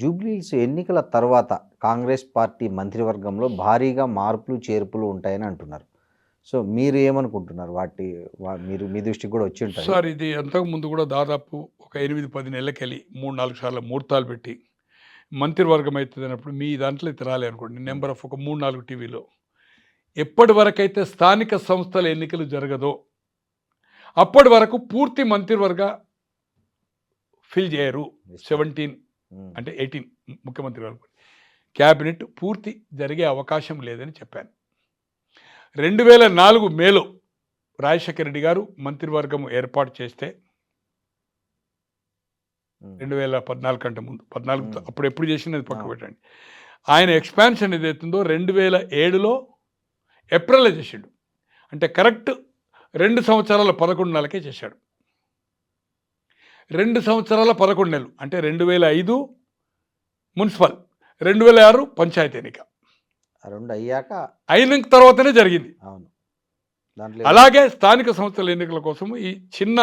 [SPEAKER 2] జూబ్లీహిల్స్ ఎన్నికల తర్వాత కాంగ్రెస్ పార్టీ మంత్రివర్గంలో భారీగా మార్పులు చేర్పులు ఉంటాయని అంటున్నారు. సో మీరు ఏమనుకుంటున్నారు? మీరు మీ దృష్టికి కూడా వచ్చి ఉంటారు
[SPEAKER 3] సార్. ఇది అంతకుముందు కూడా దాదాపు ఒక 8-10 నెలలకెళ్ళి 3-4 సార్లు ముహూర్తాలు పెట్టి మంత్రివర్గం అవుతుంది అన్నప్పుడు మీ దాంట్లో తిరాలి అనుకోండి, నెంబర్ ఆఫ్ ఒక 3-4 టీవీలో ఎప్పటి వరకైతే స్థానిక సంస్థల ఎన్నికలు జరగదో అప్పటి వరకు పూర్తి మంత్రివర్గ ఫిల్ చేయరు. 17 అంటే 18 ముఖ్యమంత్రి గారు క్యాబినెట్ పూర్తి జరిగే అవకాశం లేదని చెప్పాను. 2004 మేలో రాజశేఖర రెడ్డి గారు మంత్రివర్గం ఏర్పాటు చేస్తే 2014 కంటే ముందు 14 అప్పుడు ఎప్పుడు చేసినది పక్క పెట్టండి. ఆయన ఎక్స్పాన్షన్ ఏదైతుందో 2007లో ఏప్రిల్లో చేసిండు. అంటే కరెక్ట్ 2 సంవత్సరాల 11 నెలలకే చేశాడు. 2 సంవత్సరాల 11 నెలలు అంటే 2005 మున్సిపల్, 2006 పంచాయతీ ఎన్నిక.
[SPEAKER 2] రెండు అయ్యాక
[SPEAKER 3] అయిన తర్వాతనే జరిగింది.
[SPEAKER 2] అవును. దాంట్లో
[SPEAKER 3] అలాగే స్థానిక సంస్థల ఎన్నికల కోసం ఈ చిన్న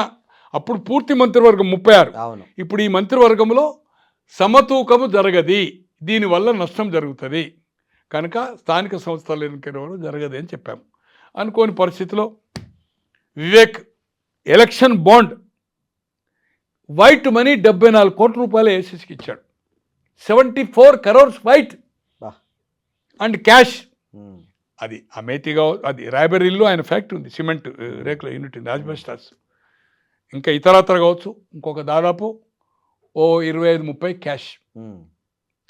[SPEAKER 3] అప్పుడు పూర్తి మంత్రివర్గం 36.
[SPEAKER 2] అవును.
[SPEAKER 3] ఇప్పుడు ఈ మంత్రివర్గంలో సమతూకము జరగది, దీనివల్ల నష్టం జరుగుతుంది కనుక స్థానిక సంస్థల ఎన్నికల జరగదు అని చెప్పాము. అనుకోని పరిస్థితిలో Vivek election bond white money 74 కోట్ల రూపాయలు ఏసీసీకి ఇచ్చాడు. 74 crores వైట్ అండ్ క్యాష్. అది అమేతిగా, అది రాయబరీలో ఆయన ఫ్యాక్టరీ ఉంది, సిమెంట్ రేకుల యూనిట్ ఉంది, ఆజ్బెస్టాస్. ఇంకా ఇతరత్ర కావచ్చు, ఇంకొక దాదాపు 25-30 క్యాష్.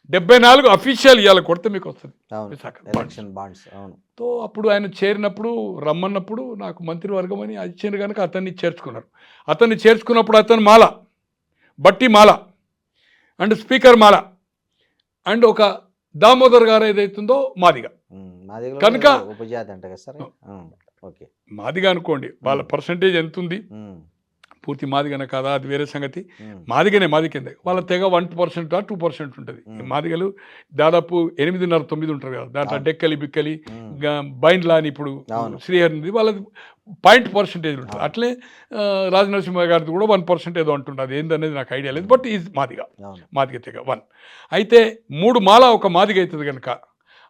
[SPEAKER 3] 74 అఫీషియల్ ఇవాళ కొడితే మీకు వస్తుంది
[SPEAKER 2] ఎలక్షన్ బాండ్స్. అవును.
[SPEAKER 3] తో అప్పుడు ఆయన చేరినప్పుడు రమ్మన్నప్పుడు నాకు మంత్రివర్గం అని ఇచ్చింది కనుక అతన్ని చేర్చుకున్నారు. అతన్ని చేర్చుకున్నప్పుడు అతను మాల, బట్టి మాల అండ్ స్పీకర్ మాల అండ్ ఒక దామోదర్ గారు ఏదైతుందో మాదిగా. కనుక
[SPEAKER 2] ఉపజాతి అంట కదా సార్. ఓకే,
[SPEAKER 3] మాదిగా అనుకోండి, వాళ్ళ పర్సంటేజ్ ఎంత ఉంది, పూర్తి మాదిగనే కాదా అది వేరే సంగతి. మాదిగనే, మాది కింద వాళ్ళ తెగ 1% 2% ఉంటుంది. మాదిగలు దాదాపు 8.5-9 ఉంటారు కదా. దాంట్లో డెక్కలి బిక్కలి బైండ్లా అని ఇప్పుడు శ్రీహరి వాళ్ళది 0.% ఉంటుంది. అట్లే రాజనరసింహ గారిది కూడా 1% ఏదో అంటుంటుంది. అది ఏందనేది నాకు ఐడియా లేదు. బట్ ఈజ్ మాదిగ తెగ 1. అయితే 3 మాల ఒక మాదిగ అవుతుంది కనుక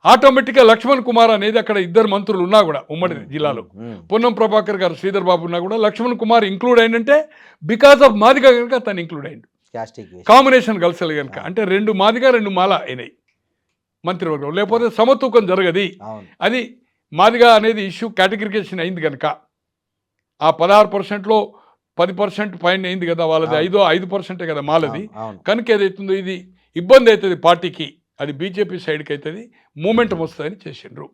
[SPEAKER 3] ఆటోమేటిక్గా లక్ష్మణ్ కుమార్ అనేది అక్కడ 2 మంత్రులు ఉన్నా కూడా ఉమ్మడి జిల్లాలో, పొన్నం ప్రభాకర్ గారు, శ్రీధర్ బాబు ఉన్నా కూడా లక్ష్మణ్ కుమార్ ఇంక్లూడ్ అయిందంటే బికాస్ ఆఫ్ మాదిగా కనుక తను ఇంక్లూడ్ అయ్యిండు. కాంబినేషన్ కలిసలు కనుక అంటే 2 మాదిగా 2 మాల అయినాయి మంత్రివర్గం. లేకపోతే సమతూకం జరగది. అది మాదిగా అనేది ఇష్యూ కేటగిరికేషన్ అయింది కనుక ఆ 16%లో 10% పైన అయింది కదా వాళ్ళది. 5% కదా మాలది. కనుక ఏదైతుందో ఇది ఇబ్బంది అవుతుంది పార్టీకి, అది బీజేపీ సైడ్కి అవుతుంది, మూమెంటం వస్తుందని చేసిండ్రు.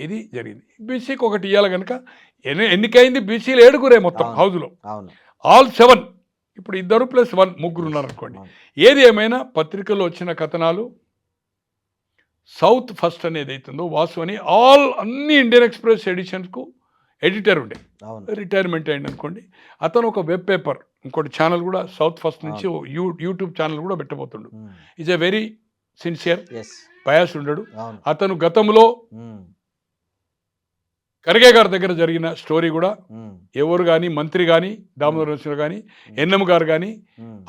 [SPEAKER 3] ఇది జరిగింది. బీసీకి ఒకటి ఇవ్వాలి కనుక ఎన్నికైంది బీసీలు 7 మొత్తం హౌస్లో, ఆల్ 7. ఇప్పుడు 2 + 1 3 ఉన్నారు అనుకోండి. ఏది ఏమైనా పత్రికల్లో వచ్చిన కథనాలు సౌత్ ఫస్ట్ అనేది అవుతుందో వాసు అని అన్ని ఇండియన్ ఎక్స్ప్రెస్ ఎడిషన్స్కు ఎడిటర్ ఉండే, రిటైర్మెంట్ అయింది అనుకోండి. అతను ఒక వెబ్ పేపర్, ఇంకోటి ఛానల్ కూడా సౌత్ ఫస్ట్ నుంచి యూట్యూబ్ ఛానల్ కూడా పెట్టబోతుండు. Is a very sincere, bias ఉండడు. అతను గతంలో ఖర్గే గారి దగ్గర జరిగిన స్టోరీ కూడా ఎవరు కానీ మంత్రి కానీ దామోదర్ నరసింహ కానీ ఎన్ఎం గారు కానీ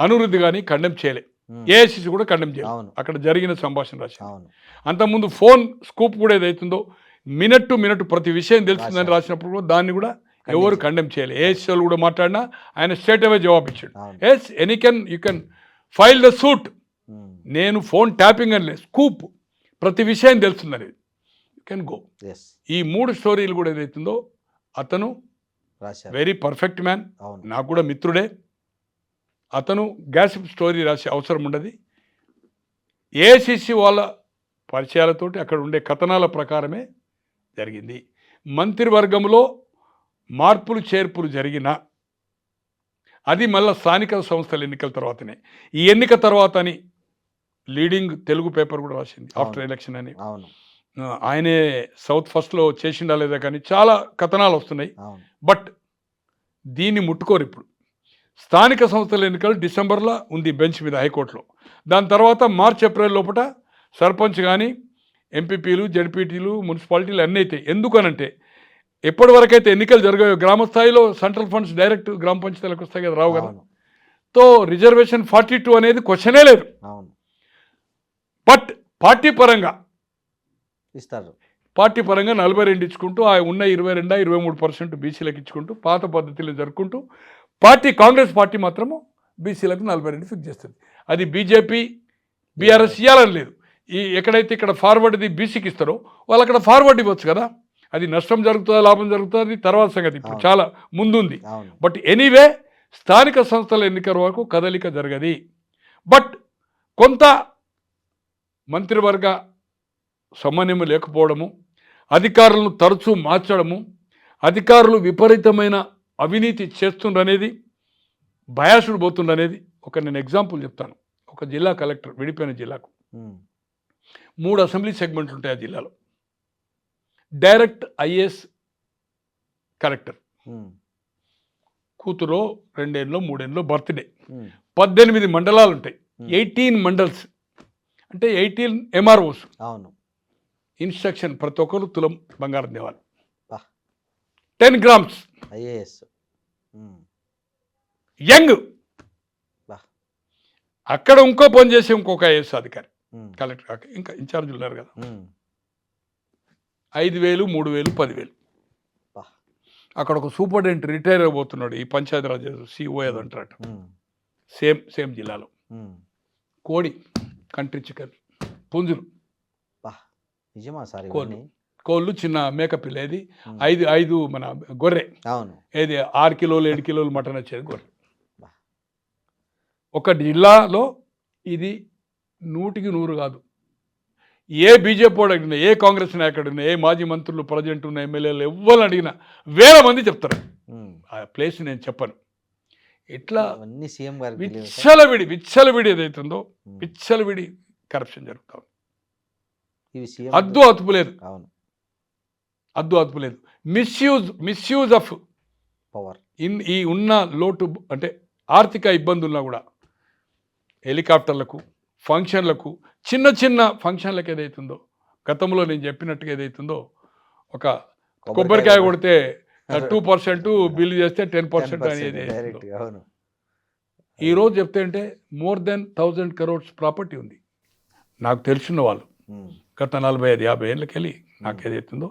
[SPEAKER 3] అనిరుద్ధ్ కానీ కండెమ్ చేయలే. ఏఐసిసి కూడా కండెమ్ చేయలేదు. అక్కడ జరిగిన సంభాషణ రాసి అంతకుముందు ఫోన్ స్కూప్ కూడా ఏదైతుందో మినిట్ టు మినిట్ ప్రతి విషయం తెలుస్తుందని రాసినప్పుడు కూడా దాన్ని కూడా ఎవరు కండెమ్ చేయలేదు. ఏఐసిసి కూడా మాట్లాడినా ఆయన స్ట్రేట్ అవే జవాబు ఇచ్చాడు. Yes you can file the suit. నేను ఫోన్ ట్యాపింగ్ అని లేదు, స్కూప్, ప్రతి విషయం తెలుస్తుందని, యూ కెన్ గో. ఈ 3 స్టోరీలు కూడా ఏదైతుందో అతను వెరీ పర్ఫెక్ట్ మ్యాన్, నాకు కూడా మిత్రుడే. అతను గ్యాస్ స్టోరీ రాసే అవసరం ఉండదు. ఏఐసిసి వాళ్ళ పరిచయాలతోటి అక్కడ ఉండే కథనాల ప్రకారమే జరిగింది. మంత్రివర్గంలో మార్పులు చేర్పులు జరిగిన అది మళ్ళీ స్థానిక సంస్థల ఎన్నికల తర్వాతనే. ఈ ఎన్నిక తర్వాత అని లీడింగ్ తెలుగు పేపర్ కూడా రాసింది ఆఫ్టర్ ఎలక్షన్ అని. ఆయనే సౌత్ ఫస్ట్లో చేసిండా లేదా కానీ చాలా కథనాలు వస్తున్నాయి. బట్ దీన్ని ముట్టుకోరు. ఇప్పుడు స్థానిక సంస్థల ఎన్నికలు డిసెంబర్లో ఉంది బెంచ్ మీద హైకోర్టులో. దాని తర్వాత మార్చ్-ఏప్రిల్ లోపల సర్పంచ్ కానీ ఎంపీపీలు జడ్పీటీలు మున్సిపాలిటీలు అన్నీ అవుతాయి. ఎందుకనంటే ఎప్పటి వరకైతే ఎన్నికలు జరిగాయో గ్రామ స్థాయిలో సెంట్రల్ ఫండ్స్ డైరెక్ట్ గ్రామ పంచాయతీలకు వస్తాయి కదా, రావు కదా. తో రిజర్వేషన్ 42 అనేది క్వశ్చనే లేదు. బట్ పార్టీ పరంగా
[SPEAKER 2] ఇస్తారు.
[SPEAKER 3] పార్టీ పరంగా 42 ఇచ్చుకుంటూ ఆ ఉన్న 22-23% బీసీలకు ఇచ్చుకుంటూ పాత పద్ధతిలో జరుపుకుంటూ కాంగ్రెస్ పార్టీ మాత్రము బీసీలకు 42 ఫిక్స్ చేస్తుంది. అది బీజేపీ బీఆర్ఎస్ ఇవ్వాలని లేదు. ఎక్కడైతే ఇక్కడ ఫార్వర్డ్ది బీసీకి ఇస్తారో వాళ్ళు అక్కడ ఫార్వర్డ్ ఇవ్వచ్చు కదా. అది నష్టం జరుగుతుందా లాభం జరుగుతుందా అది తర్వాత సంగతి, ఇప్పుడు చాలా ముందుంది. బట్ ఎనీవే స్థానిక సంస్థల ఎన్నికల వరకు కదలిక జరగది. బట్ కొంత మంత్రివర్గ సమన్వయం లేకపోవడము, అధికారులను తరచూ మార్చడము, అధికారులు విపరీతమైన అవినీతి చేస్తుండనేది, బయాసుడు పోతుండనేది నేను ఎగ్జాంపుల్ చెప్తాను. ఒక జిల్లా కలెక్టర్, విడిపోయిన జిల్లాకు 3 అసెంబ్లీ సెగ్మెంట్లు ఉంటాయి ఆ జిల్లాలో. డైరెక్ట్ ఐఏఎస్ కలెక్టర్ కూతురో 2 ఏళ్ళలో 3 ఏళ్ళలో బర్త్డే. 18 మండలాలు ఉంటాయి, 18 మండల్స్ అంటే 18 ఎంఆర్ఓస్.
[SPEAKER 2] అవును.
[SPEAKER 3] ఇన్స్ట్రక్షన్ ప్రతి ఒక్కరు తులం బంగారం తేవాలి, 10 గ్రామ్స్.
[SPEAKER 2] IAS
[SPEAKER 3] young. అక్కడ ఇంకో పని చేసే ఇంకొక ఐఏఎస్ అధికారి, కలెక్టర్ ఇంకా ఇన్ఛార్జ్ ఉన్నారు కదా, 5,000, 3,000, 10,000. అక్కడ ఒక సూపరింటెండెంట్ రిటైర్ అయిపోతున్నాడు, ఈ పంచాయతీరాజ్ సిఓ ఏదో అంటారట, సేమ్ జిల్లాలో. కోడి, కంట్రీ చికెన్, పుంజులు,
[SPEAKER 2] నిజమా సార్?
[SPEAKER 3] కోళ్ళు, చిన్న మేకపిల్ల, ఏది 5 మన గొర్రె, ఏది 6 కిలోలు 7 కిలోలు మటన్ వచ్చేది గొర్రె. ఒక జిల్లాలో ఇది 100కి 100 కాదు. ఏ బీజేపీ వాడు అడిగినా, ఏ కాంగ్రెస్ నాయకుడు అడిగినా, ఏ మాజీ మంత్రులు, ప్రజెంట్ ఉన్న ఎమ్మెల్యేలు ఎవరు అడిగినా వేల మంది చెప్తారు. ఆ ప్లేస్ నేను చెప్పను. ఇట్లా విచ్చలవిడి ఏదైతుందో విచ్చలవిడి కరప్షన్ జరుగుతాం. అద్దు అతుపు లేదు. Misuse of
[SPEAKER 2] power.
[SPEAKER 3] ఈ ఉన్న లోటు అంటే ఆర్థిక ఇబ్బందున్నా కూడా హెలికాప్టర్లకు, ఫంక్షన్లకు, చిన్న ఫంక్షన్లకు ఏదైతుందో, గతంలో నేను చెప్పినట్టుగా ఏదైతుందో, ఒక కొబ్బరికాయ కొడితే 2% బిల్లు చేస్తే 10% అనేది. ఈరోజు చెప్తే అంటే మోర్ దెన్ 1,000 crores ప్రాపర్టీ ఉంది. నాకు తెలిసిన వాళ్ళు గత 45-50 ఏళ్ళకి వెళ్ళి నాకు ఏదైతుందో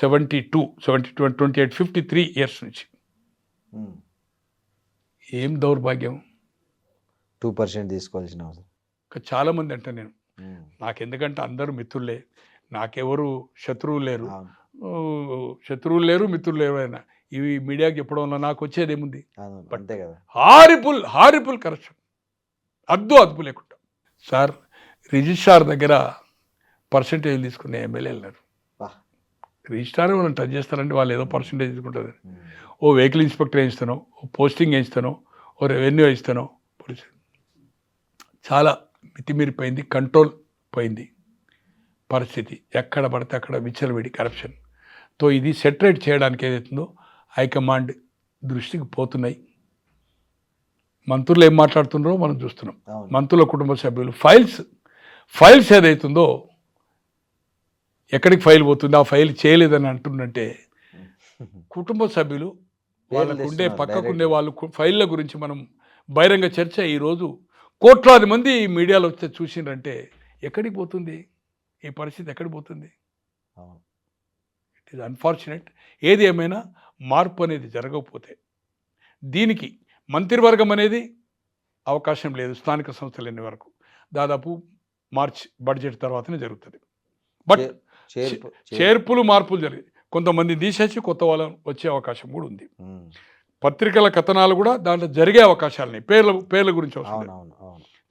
[SPEAKER 3] 72, 28, 53 years నుంచి. ఏం దౌర్భాగ్యం.
[SPEAKER 2] 2% తీసుకోవాల్సిన అవసరం.
[SPEAKER 3] చాలామంది అంటే నేను నాకెందుకంటే అందరూ మిత్రులే, నాకెవరు శత్రువులు లేరు, మిత్రులు లేరు. అయినా ఇవి మీడియాకి చెప్పడం వల్ల నాకు వచ్చేది ఏముంది? హారిబుల్ కరప్షన్, అదుపు లేకుండా. సార్, రిజిస్ట్రార్ దగ్గర పర్సంటేజ్ తీసుకునే ఎమ్మెల్యేలు ఉన్నారు. రిజిస్ట్రార్ వాళ్ళని టచ్ చేస్తారంటే వాళ్ళు ఏదో పర్సంటేజ్ తీసుకుంటారు. ఓ వెహికల్ ఇన్స్పెక్టర్ వేయిస్తానో, ఓ పోస్టింగ్ వేయిస్తానో, ఓ రెవెన్యూ వేయిస్తానో, పోలీసు చాలా మితిమీరిపోయింది, కంట్రోల్ పోయింది పరిస్థితి. ఎక్కడ పడితే అక్కడ విచ్చలవిడి కరప్షన్తో ఇది సెటరేట్ చేయడానికి ఏదైతుందో హైకమాండ్ దృష్టికి పోతున్నాయి. మంత్రులు ఏం మాట్లాడుతున్నారో మనం చూస్తున్నాం. మంత్రుల కుటుంబ సభ్యులు ఫైల్స్ ఏదైతుందో ఎక్కడికి ఫైల్ పోతుంది, ఆ ఫైల్ చేయలేదని అంటుందంటే కుటుంబ సభ్యులు వాళ్ళకుండే పక్కకుండే వాళ్ళు ఫైళ్ళ గురించి మనం బహిరంగ చర్చ ఈరోజు కోట్లాది మంది మీడియాలో వస్తే చూసిండ్రంటే ఎక్కడికి పోతుంది ఈ పరిస్థితి? ఎక్కడికి పోతుంది? It is unfortunate. ఏది ఏమైనా మార్పు అనేది జరగకపోతే దీనికి మంత్రివర్గం అనేది అవకాశం లేదు. స్థానిక సంస్థలు ఎన్ని వరకు దాదాపు మార్చ్ బడ్జెట్ తర్వాతనే జరుగుతుంది. బట్ చేర్పులు మార్పులు జరిగాయి. కొంతమంది తీసేసి కొత్త వాళ్ళు వచ్చే అవకాశం కూడా ఉంది. పత్రికల కథనాలు కూడా దాంట్లో జరిగే అవకాశాలని పేర్ల గురించి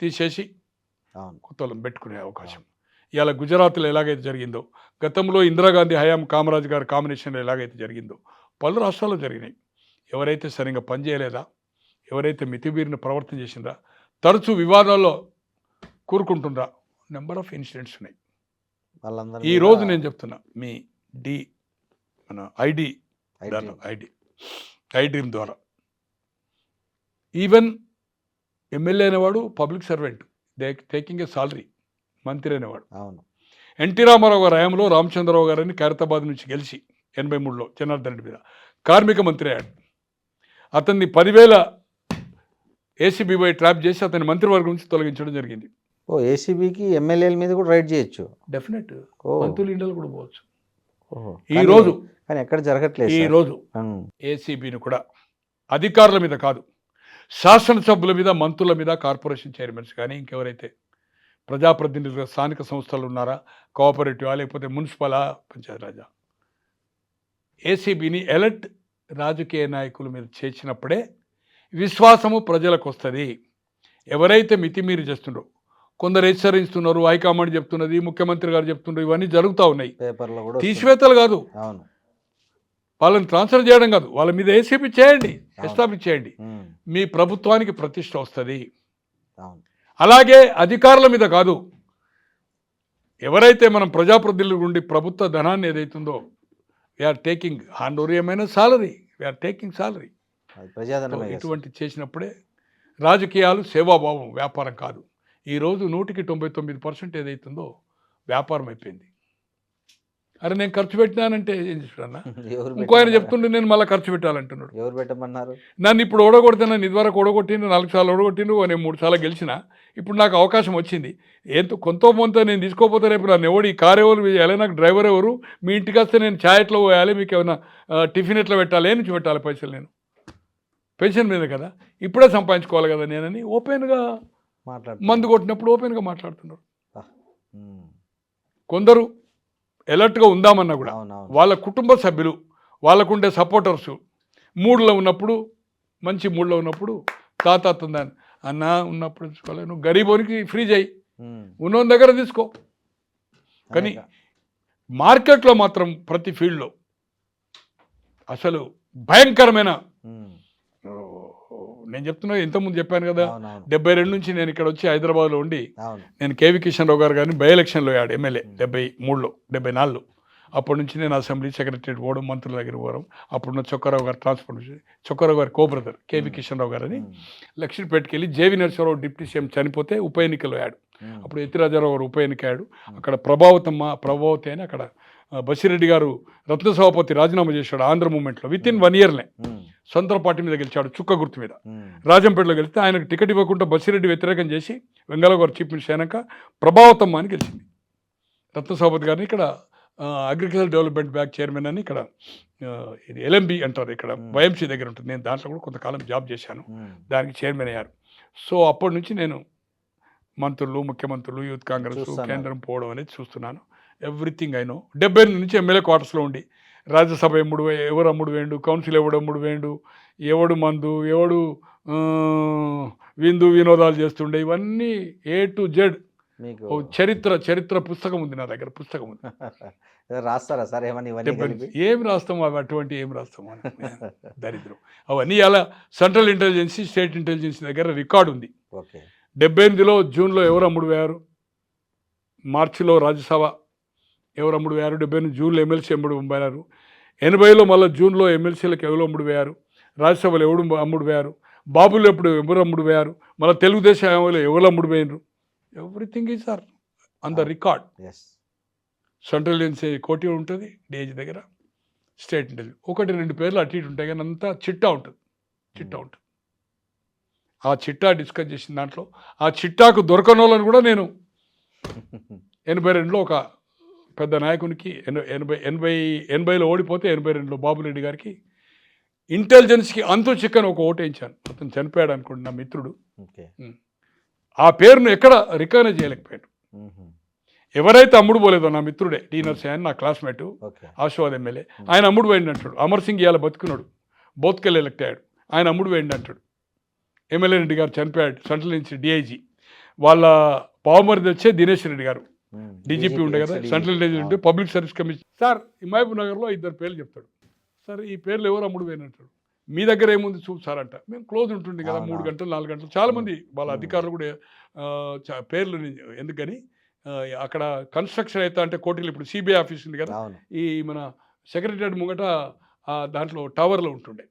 [SPEAKER 3] తీసేసి కొత్త వాళ్ళని పెట్టుకునే అవకాశం. ఇవాళ గుజరాత్లో ఎలాగైతే జరిగిందో, గతంలో ఇందిరాగాంధీ హయాం కామరాజ్ గారి కాంబినేషన్లో ఎలాగైతే జరిగిందో పలు రాష్ట్రాల్లో జరిగినాయి. ఎవరైతే సరిగ్గా పనిచేయలేదా, ఎవరైతే మితిమీరిన ప్రవర్తన చేసిందా, తరచూ వివాదాల్లో కూరుకుంటుందా, నెంబర్ ఆఫ్ ఇన్సిడెంట్స్ ఉన్నాయి. ఈరోజు నేను చెప్తున్నా, మీ మన ఐ డ్రీమ్ ద్వారా ఈవెన్ ఎమ్మెల్యే అనేవాడు public servant, taking a salary, మంత్రి అనేవాడు. ఎన్టీ రామారావు గారి హయాంలో రామచంద్రరావు గారిని ఖైరతాబాద్ నుంచి గెలిచి 83లో జనార్దన్ రెడ్డి మీద కార్మిక మంత్రి అయ్యాడు. అతన్ని 10,000 ఏసీబీపై ట్రాప్ చేసి అతని మంత్రివర్గం నుంచి తొలగించడం జరిగింది.
[SPEAKER 2] ఏసీబీకి ఎమ్మెల్యేల మీద కూడా రైడ్ చేయొచ్చు.
[SPEAKER 3] డెఫినెట్. మంత్రులు ఇండియాలో కూడా పోవచ్చు. ఈరోజు
[SPEAKER 2] ఎక్కడ జరగట్లేదు.
[SPEAKER 3] ఈరోజు ఏసీబీని కూడా అధికారుల మీద కాదు, శాసనసభ్యుల మీద, మంత్రుల మీద, కార్పొరేషన్ చైర్మన్స్ కానీ ఇంకెవరైతే ప్రజాప్రతినిధులుగా స్థానిక సంస్థలు ఉన్నారా, కోఆపరేటివా, లేకపోతే మున్సిపలా, పంచాయతీరాజా, ఏసీబీని ఎలర్ట్ రాజకీయ నాయకుల మీద చేర్చినప్పుడే విశ్వాసము ప్రజలకు వస్తుంది. ఎవరైతే మితిమీరి చేస్తుండో, కొందరు హెచ్చరిస్తున్నారు, హైకమాండ్ చెప్తున్నది, ముఖ్యమంత్రి గారు చెప్తున్నారు, ఇవన్నీ జరుగుతూ ఉన్నాయి.
[SPEAKER 2] పేపర్లో కూడా
[SPEAKER 3] తీసివేతలు కాదు,
[SPEAKER 2] అవును.
[SPEAKER 3] వాళ్ళని ట్రాన్స్ఫర్ చేయడం కాదు, వాళ్ళ మీద ఏసీపీ చేయండి, ఎస్టాబ్లిష్ చేయండి. మీ ప్రభుత్వానికి ప్రతిష్ట వస్తుంది.
[SPEAKER 2] అవును.
[SPEAKER 3] అలాగే అధికారుల మీద కాదు, ఎవరైతే మనం ప్రజాప్రతినిధుల నుండి ప్రభుత్వ ధనాన్ని ఏదైతుందో వీఆర్ టేకింగ్ హాండోరియమైన సాలరీ, వీఆర్ టేకింగ్ సాలరీ.
[SPEAKER 2] ప్రజాధనమే.
[SPEAKER 3] ఇటువంటి చేసినప్పుడే రాజకీయాలు సేవాభావం, వ్యాపారం కాదు. ఈరోజు 99% ఏదైతుందో వ్యాపారం అయిపోయింది. అరే నేను ఖర్చు పెట్టినానంటే ఏం చేస్తున్నా, ఇంకో ఆయన చెప్తుండే నేను మళ్ళీ ఖర్చు పెట్టాలంటున్నాడు.
[SPEAKER 2] ఎవరు పెట్టమన్నారు?
[SPEAKER 3] నన్ను ఇప్పుడు ఓడగొడుతున్నాను, ఇదివరకు ఓడగొట్టిండు, 4 సార్లు ఓడగొట్టిండు, నేను 3 సార్లు గెలిచిన. ఇప్పుడు నాకు అవకాశం వచ్చింది, కొంత నేను తీసుకోపోతే రేపు నన్ను ఎవడు ఈ కారు ఎవరు వేయాలి, నాకు డ్రైవర్ ఎవరు, మీ ఇంటికి వస్తే నేను ఛాయ్ ఎట్లా పోయాలి, మీకు ఏమైనా టిఫిన్ ఎట్లా పెట్టాలి, ఏ నుంచి పెట్టాలి పైసలు, నేను పెన్షన్ మీద కదా, ఇప్పుడే సంపాదించుకోవాలి కదా నేనని ఓపెన్గా మందు కొట్టినప్పుడు ఓపెన్గా మాట్లాడుతున్నారు. కొందరు ఎలర్ట్గా ఉందామన్నా కూడా వాళ్ళ కుటుంబ సభ్యులు, వాళ్ళకుండే సపోర్టర్సు మూడ్లో ఉన్నప్పుడు, మంచి మూడ్లో ఉన్నప్పుడు తాతాతుందని అన్న ఉన్నప్పుడు తీసుకోవాలి, నువ్వు గరీబోనికి ఫ్రీ చేయి, ఉన్న దగ్గర తీసుకో. కానీ మార్కెట్లో మాత్రం ప్రతి ఫీల్డ్లో అసలు భయంకరమైన, నేను చెప్తున్నా ఇంతకుముందు చెప్పాను కదా, 72 నుంచి నేను ఇక్కడ వచ్చి హైదరాబాద్లో ఉండి నేను కేవీ కిషన్ రావు గారు కానీ బై ఎలక్షన్లో అయ్యాడు ఎమ్మెల్యే 73లో 74. అప్పటి నుంచి నేను అసెంబ్లీ సెక్రటరీ పోవడం, మంత్రుల దగ్గర పోవడం. అప్పుడున్న చొక్కారావు గారు ట్రాన్స్పోర్ట్, చొక్కారావు గారి కోబ్రదర్ కేవీ కిషన్ రావు గారు అని లక్ష్మీపేటకి వెళ్ళి జేవి నరసింహారావు డిప్యూటీ సీఎం చనిపోతే ఉప ఎన్నికలో అయ్యాడు. అప్పుడు ఎత్తిరాజారావు గారు ఉప ఎన్నిక అయ్యాడు. అక్కడ ప్రభావతి అని అక్కడ బసిరెడ్డి గారు రత్న సభాపతి రాజీనామా చేశాడు ఆంధ్ర మూమెంట్లో. విత్ ఇన్ 1 ఇయర్నే సొంత పార్టీ మీద గెలిచాడు, చుక్క గుర్తు మీద. రాజంపేటలో గెలిస్తే ఆయనకు టికెట్ ఇవ్వకుండా బసిరెడ్డి వ్యతిరేకం చేసి వెంగళ గారు చీఫ్ మినిస్టర్ అయినాక ప్రభావతమ్మ అని గెలిచింది. రత్న సభాపతి గారిని ఇక్కడ అగ్రికల్చర్ డెవలప్మెంట్ బ్యాంక్ చైర్మన్ అని ఇక్కడ ఇది ఎల్ఎంబి అంటారు, ఇక్కడ వైఎంసీ దగ్గర ఉంటుంది. నేను దాంట్లో కూడా కొంతకాలం జాబ్ చేశాను, దానికి చైర్మన్ అయ్యారు. సో అప్పటి నుంచి నేను మంత్రులు, ముఖ్యమంత్రులు, యూత్ కాంగ్రెస్, కేంద్రం పోవడం అనేది చూస్తున్నాను. Everything I know. 78 నుంచి ఎమ్మెల్యే క్వార్టర్స్లో ఉండి రాజ్యసభ ఎవరు అమ్ముడు వేయండు, కౌన్సిల్ ఎవడు అమ్ముడు వేయండు, ఎవడు మందు, ఎవడు విందు వినోదాలు చేస్తుండే, ఇవన్నీ A to Z చరిత్ర పుస్తకం ఉంది నా దగ్గర, పుస్తకం ఉంది.
[SPEAKER 2] రాస్తారా సార్ ఏమని?
[SPEAKER 3] ఏమి రాస్తాము అవి, అటువంటి ఏమి రాస్తాము అని దరిద్రం. అవన్నీ అలా సెంట్రల్ ఇంటెలిజెన్సీ, స్టేట్ ఇంటెలిజెన్సీ దగ్గర రికార్డు ఉంది. 78లో జూన్లో ఎవరు అమ్ముడు వేయారు, మార్చిలో రాజ్యసభ ఎవరు అమ్ముడు వేయారు, 78 జూన్లో ఎమ్మెల్సీ అమ్ముడు పోయారు, 80లో మళ్ళీ జూన్లో ఎమ్మెల్సీలకు ఎవరు అమ్ముడు వేయారు, రాజ్యసభలో ఎవడు అమ్ముడు వేయారు, బాబులు ఎవరు అమ్ముడు వేయారు, మళ్ళీ తెలుగుదేశం ఎవరు అమ్ముడు వేయరు. Everything is are on the record. Central intelligence కోటి ఉంటుంది డిఐజీ దగ్గర, స్టేట్ ఇంటెలిజెన్స్ 1-2 పేర్లు అటు ఇటు ఉంటాయి, కానీ అంతా చిట్టా ఉంటుంది. ఆ చిట్టా డిస్కస్ చేసిన దాంట్లో ఆ చిట్టాకు దొరకనోళ్ళని కూడా నేను 82లో ఒక పెద్ద నాయకునికి 80లో ఓడిపోతే 82లో బాబురెడ్డి గారికి ఇంటెలిజెన్స్కి అంతు చిక్కని ఒక ఓటు వేయించాను. అతను చనిపోయాడు అనుకోండి, నా మిత్రుడు. ఆ పేరును ఎక్కడ రికగ్నైజ్ చేయలేకపోయాడు. ఎవరైతే అమ్ముడు పోలేదో నా మిత్రుడే డి నర్సయ్య అని, నా క్లాస్మేటు, ఆశీర్వాద్ ఎమ్మెల్యే, ఆయన అమ్ముడు పోయింది అంటాడు. అమర్ సింగ్ ఇవాళ బతుకున్నాడు, బోత్కెళ్ళి ఎలక్ట్ అయ్యాడు, ఆయన అమ్ముడు పోయింది అంటాడు. ఎమ్మెల్యే రెడ్డి గారు చనిపోయాడు, సెంట్రల్ నుంచి డిఐజీ, వాళ్ళ పావుమరిది వచ్చే దినేష్ రెడ్డి గారు డీజీపీ ఉండే కదా, సెంట్రల్ ఇంటెలిజెన్స్ ఉంటే public service commission. Sir Himayat నగర్లో 2 పేర్లు చెప్తాడు. సార్ ఈ పేర్లు ఎవరు అమ్ముడు పోయినట్టాడు, మీ దగ్గర ఏముంది చూపు సార్ అంట. మేము క్లోజ్ ఉంటుంది కదా, 3 గంటలు 4 గంటలు. చాలామంది వాళ్ళ అధికారులు కూడా పేర్లు ఎందుకని అక్కడ కన్స్ట్రక్షన్ అయితే అంటే కోటిలు, ఇప్పుడు సిబిఐ ఆఫీస్ ఉంది కదా, ఈ మన సెక్రటరియట్ ముంగట దాంట్లో టవర్లో ఉంటుండే.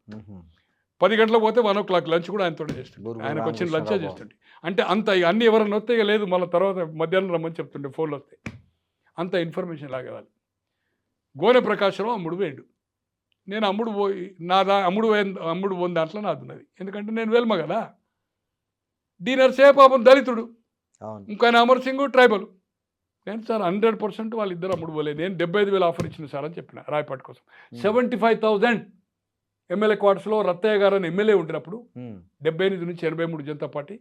[SPEAKER 3] 10 గంటలకు పోతే 1 o'clock లంచ్ కూడా ఆయనతో చేస్తుండే, ఆయనకు వచ్చిన లంచే చేస్తుండే. అంటే అంత అన్నీ ఎవరన్నా వస్తే ఇక లేదు, మళ్ళీ తర్వాత మధ్యాహ్నం రమ్మని చెప్తుండే, ఫోన్లు వస్తాయి. అంత ఇన్ఫర్మేషన్ లాగేవాళ్ళు. గోనె ప్రకాశరావు అమ్ముడు వేయండు, నేను అమ్ముడు పోయి అమ్ముడు పోని దాంట్లో నాది ఉన్నది, ఎందుకంటే నేను వెల్మ కదా. డి నర్సయ్య పాపం దళితుడు, ఇంకా అమర్ సింగ్ ట్రైబల్. నేను సార్ 100% వాళ్ళిద్దరు అమ్ముడు పోలేదు. నేను 75,000 ఆఫర్ ఇచ్చిన సార్ అని చెప్పిన రాయపాటి కోసం. 75,000 ఎమ్మెల్యే క్వార్టర్స్లో రత్తయ్య గారు అని ఎమ్మెల్యే ఉండినప్పుడు 78 నుంచి 83 జనతా పార్టీ.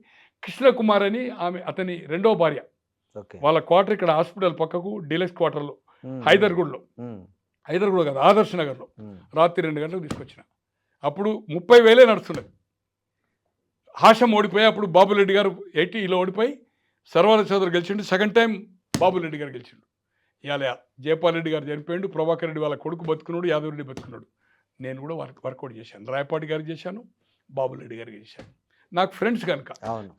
[SPEAKER 3] కృష్ణకుమార్ అని ఆమె అతని 2వ భార్య, వాళ్ళ క్వార్టర్ ఇక్కడ హాస్పిటల్ పక్కకు డీలక్స్ క్వార్టర్లో హైదర్గూడలో కాదు ఆదర్శ్ నగర్లో రాత్రి 2 గంటలకు తీసుకొచ్చిన. అప్పుడు 30,000 నడుస్తున్నది. హాషం ఓడిపోయి అప్పుడు బాబురెడ్డి గారు 80లో ఓడిపోయి సర్వానంద చౌదరి గెలిచిండు, సెకండ్ టైం బాబురెడ్డి గారు గెలిచిండు. ఇవాళ జయపాల్ రెడ్డి గారు చనిపోయిండు, ప్రభాకర్ రెడ్డి వాళ్ళ కొడుకు బతుకున్నాడు, యాదవ్ రెడ్డి బతుకున్నాడు. నేను కూడా వర్కౌట్ చేశాను, రాయపాటి గారికి చేశాను, బాబురెడ్డి గారికి చేశాను. నాకు ఫ్రెండ్స్ కనుక.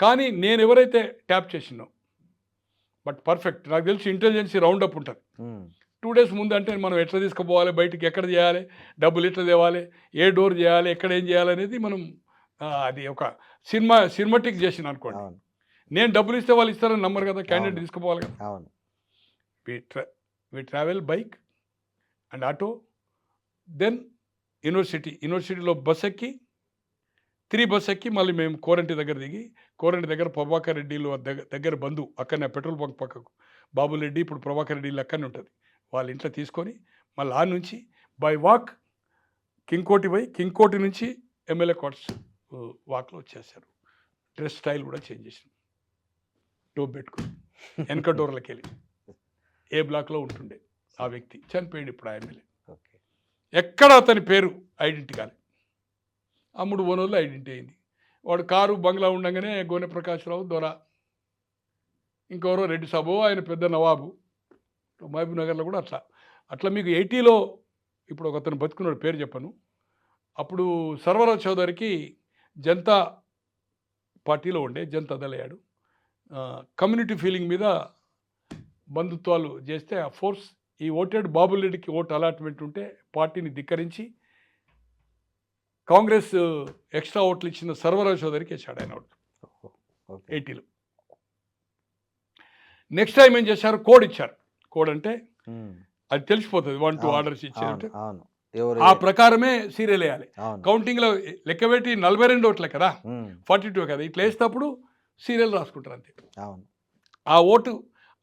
[SPEAKER 3] కానీ నేను ఎవరైతే ట్యాప్ చేసినో బట్ పర్ఫెక్ట్ నాకు తెలిసి ఇంటెలిజెన్సీ రౌండ్ అప్ ఉంటుంది. 2 days ముందు అంటే మనం ఎట్లా తీసుకుపోవాలి, బయటికి ఎక్కడ చేయాలి, డబ్బులు ఎట్లా తేవాలి, ఏ డోర్ చేయాలి, ఎక్కడ ఏం చేయాలి అనేది మనం అది ఒక సినిమాటిక్ చేసిన అనుకోండి. నేను డబ్బులు ఇస్తే వాళ్ళు ఇస్తారని నమ్మరు కదా, క్యాండిడేట్ తీసుకుపోవాలి కదా. We travel bike and auto, then యూనివర్సిటీలో బస్ ఎక్కి 3 బస్ ఎక్కి మళ్ళీ మేము కోరంటి దగ్గర దిగి, కోరంటి దగ్గర ప్రభాకర్ రెడ్డిలు దగ్గర బంధు అక్కడనే పెట్రోల్ బంక్ పక్కకు బాబురెడ్డి, ఇప్పుడు ప్రభాకర్ రెడ్డిలు అక్కడనే ఉంటుంది, వాళ్ళ ఇంట్లో తీసుకొని మళ్ళీ ఆ నుంచి బై వాక్ కింగ్కోటి నుంచి ఎమ్మెల్యే క్వార్టర్స్ వాక్లో వచ్చేసారు. డ్రెస్ స్టైల్ కూడా చేంజ్ చేసినాం, టోప్ పెట్టుకుని వెనక డోర్లకి వెళ్ళి. ఏ బ్లాక్లో ఉంటుండే ఆ వ్యక్తి చనిపోయింది, ఇప్పుడు ఆ ఎమ్మెల్యే. ఎక్కడ అతని పేరు ఐడెంటిటీ కాలేదు, అమ్ముడు ఓనర్లు ఐడెంటిటీ అయింది. వాడు కారు బంగ్లా ఉండగానే గోనె ప్రకాశ్రావు దొర, ఇంకెవరో రెడ్డి సాబు, ఆయన పెద్ద నవాబు. మహబూబ్ నగర్లో కూడా అట్లా మీకు 80లో ఇప్పుడు ఒక అతను బతుకున్నాడు, పేరు చెప్పను. అప్పుడు సర్వరాజ్ చౌదరికి జనతా పార్టీలో ఉండే, జనతా దళ్ అయ్యాడు. కమ్యూనిటీ ఫీలింగ్ మీద బంధుత్వాలు చేస్తే ఆ ఫోర్స్ ఈ ఓటెడ్ బాబురెడ్డికి ఓటు అలాట్మెంట్ ఉంటే పార్టీని ధిక్కరించి కాంగ్రెస్ ఎక్స్ట్రా ఓట్లు ఇచ్చిన సర్వరాజ్ చౌదరికి వేసాడు ఆయన ఓట్లు 80లో. నెక్స్ట్ టైం ఏం చేశారు, కోడ్ ఇచ్చారు. కోడ్ అంటే అది తెలిసిపోతుంది, 1-2 ఆర్డర్స్ ఇచ్చారంటే ఆ ప్రకారమే సీరియల్ వేయాలి. కౌంటింగ్లో లెక్కబెట్టి 42 ఓట్లే కదా, 42 కదా, ఇట్లా వేసేటప్పుడు సీరియల్ రాసుకుంటారు అంతే. ఆ ఓటు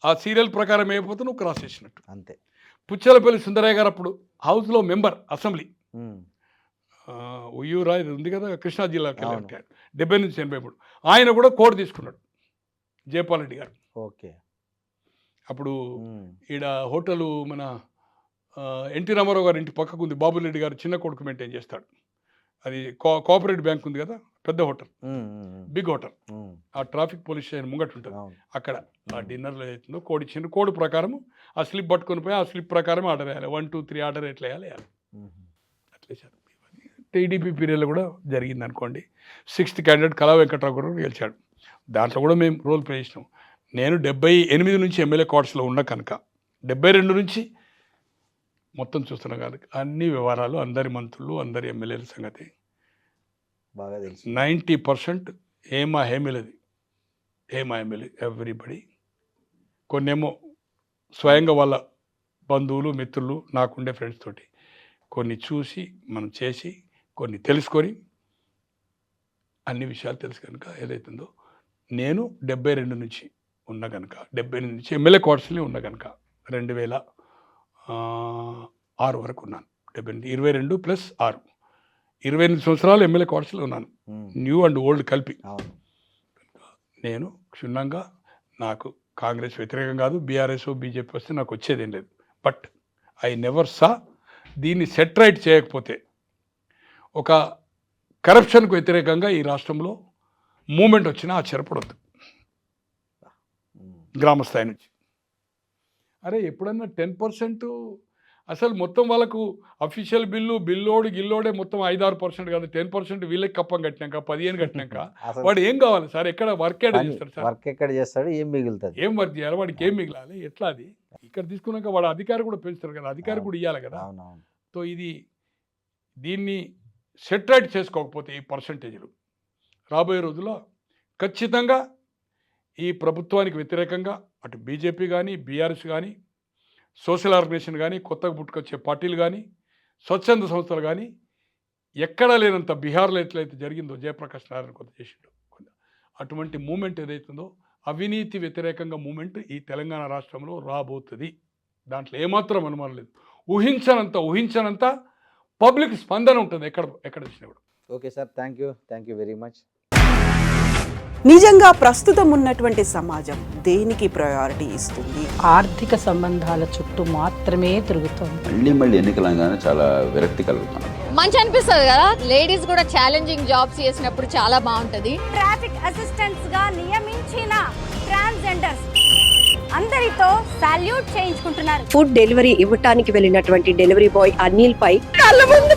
[SPEAKER 3] ఆ సీరియల్ ప్రకారం అయిపోతే నువ్వు క్రాస్ చేసినట్టు అంతే. పుచ్చలపల్లి సుందరయ్య గారు అప్పుడు హౌస్లో మెంబర్, అసెంబ్లీ ఉయ్యూరా ఇది ఉంది కదా, కృష్ణా జిల్లాకి 70 నుంచి 83. ఆయన కూడా కోడ్ తీసుకున్నాడు, జయపాల్ రెడ్డి గారు. ఓకే. అప్పుడు ఈడ హోటలు మన ఎన్టీ రామారావు గారి ఇంటి పక్కకు ఉంది, బాబురెడ్డి గారు చిన్న కొడుకు మెయింటైన్ చేస్తాడు. అది కోఆపరేటివ్ బ్యాంక్ ఉంది కదా, పెద్ద హోటల్, బిగ్ హోటల్. ఆ ట్రాఫిక్ పోలీస్ స్టేషన్ ముంగట ఉంటుంది. అక్కడ ఆ డిన్నర్లో అవుతుందో కోడ్ ఇచ్చిండు. కోడ్ ప్రకారం ఆ స్లిప్ పట్టుకొని పోయి ఆ స్లిప్ ప్రకారం ఆర్డర్ వేయాలి, 1, 2, 3 ఆర్డర్ ఎట్లా వేయాలి అట్లా వేసారు. టీడీపీ పీరియడ్లో కూడా జరిగింది అనుకోండి. 6th క్యాండిడేట్ కళా వెంకట్రావు గారు గెలిచాడు. దాంట్లో కూడా మేము రోల్ ప్లే చేసినాం. నేను 78 నుంచి ఎమ్మెల్యే క్వార్టర్స్లో ఉన్న కనుక 72 నుంచి మొత్తం చూస్తున్నా కనుక అన్ని వ్యవహారాలు, అందరి మంత్రులు, అందరి ఎమ్మెల్యేల సంగతి బాగా తెలుసు. 90% హేమా ఎమ్మెల్యే ఎవ్రీబడి. కొన్నేమో స్వయంగా వాళ్ళ బంధువులు, మిత్రులు, నాకుండే ఫ్రెండ్స్ తోటి కొన్ని చూసి మనం చేసి కొన్ని తెలుసుకొని అన్ని విషయాలు తెలుసు కనుక ఏదైతుందో నేను 72 నుంచి ఉన్న కనుక 78 నుంచి ఎమ్మెల్యే క్వార్టర్స్లో ఉన్న కనుక 2006 వరకు ఉన్నాను. 22 + 6 28 సంవత్సరాలు ఎమ్మెల్యే క్వార్టర్స్లో ఉన్నాను, న్యూ అండ్ ఓల్డ్ కలిపి. నేను క్షుణ్ణంగా, నాకు కాంగ్రెస్ వ్యతిరేకం కాదు, బీఆర్ఎస్ బీజేపీ వస్తే నాకు వచ్చేదేం లేదు. బట్ ఐ నెవర్ సా దీన్ని సెట్ రైట్ చేయకపోతే ఒక కరప్షన్కు వ్యతిరేకంగా ఈ రాష్ట్రంలో మూమెంట్ వచ్చినా ఆశ్చర్యపడొద్దు. గ్రామ స్థాయి నుంచి అరే ఎప్పుడన్నా 10% అసలు మొత్తం వాళ్ళకు అఫీషియల్ బిల్లోడు గిల్లోడే మొత్తం 5-6% కాదు, 10% వీళ్ళకి కప్పం కట్టినాక 15 కట్టినాక వాడు ఏం కావాలి సార్, ఎక్కడ వర్క్ చేస్తాడు సార్,
[SPEAKER 2] వర్క్ ఎక్కడ చేస్తాడు, ఏం మిగులుతుంది,
[SPEAKER 3] ఏం వర్క్ చేయాలి, వాడికి ఏం మిగిలాలి, ఎట్లా అది ఇక్కడ తీసుకున్నాక వాడు అధికారి కూడా పెంచుతారు కదా, అధికారి కూడా ఇవ్వాలి కదా. సో దీన్ని సెట్ రైట్ చేసుకోకపోతే ఈ పర్సంటేజ్లు రాబోయే రోజుల్లో ఖచ్చితంగా ఈ ప్రభుత్వానికి వ్యతిరేకంగా అటు బీజేపీ కానీ, బీఆర్ఎస్ కానీ, సోషల్ ఆర్గనైజేషన్ కానీ, కొత్తగా పుట్టుకొచ్చే పార్టీలు కానీ, స్వచ్ఛంద సంస్థలు కానీ ఎక్కడా లేనంత బీహార్లో ఎట్లయితే జరిగిందో జయప్రకాష్ నారాయణ కొంత చేసిండు, అటువంటి మూమెంట్ ఏదైతుందో అవినీతి వ్యతిరేకంగా మూమెంట్ ఈ తెలంగాణ రాష్ట్రంలో రాబోతుంది. దాంట్లో ఏమాత్రం అనుమానం లేదు. ఊహించనంత పబ్లిక్ స్పందన ఉంటుంది ఎక్కడ వచ్చినా కూడా.
[SPEAKER 2] Okay sir, thank you very much.
[SPEAKER 4] నిజంగా ప్రస్తుతం ఉన్నటువంటి సమాజం దేనికి ప్రయారిటీ ఇస్తుంది?
[SPEAKER 5] ఆర్థిక సంబంధాల చుట్టూ మాత్రమే తిరుగుతోంది.
[SPEAKER 6] మళ్ళీ ఎన్నికలంగానే చాలా విరక్తి కలుగుతున్నాం.
[SPEAKER 7] మంచి అనిపిస్తుంది కదా, లేడీస్ కూడా ఛాలెంజింగ్ జాబ్స్ చేసినప్పుడు చాలా బాగుంటది.
[SPEAKER 8] ట్రాఫిక్ అసిస్టెంట్స్ గా నియమించిన ట్రాన్స్జెండర్స్ అందరితో సాల్యూట్ చేయించుకుంటున్నారు.
[SPEAKER 9] ఫుడ్ డెలివరీ ఇవ్వటానికి వెళ్ళినటువంటి డెలివరీ బాయ్ అనిల్ పై కళ్ళ ముందు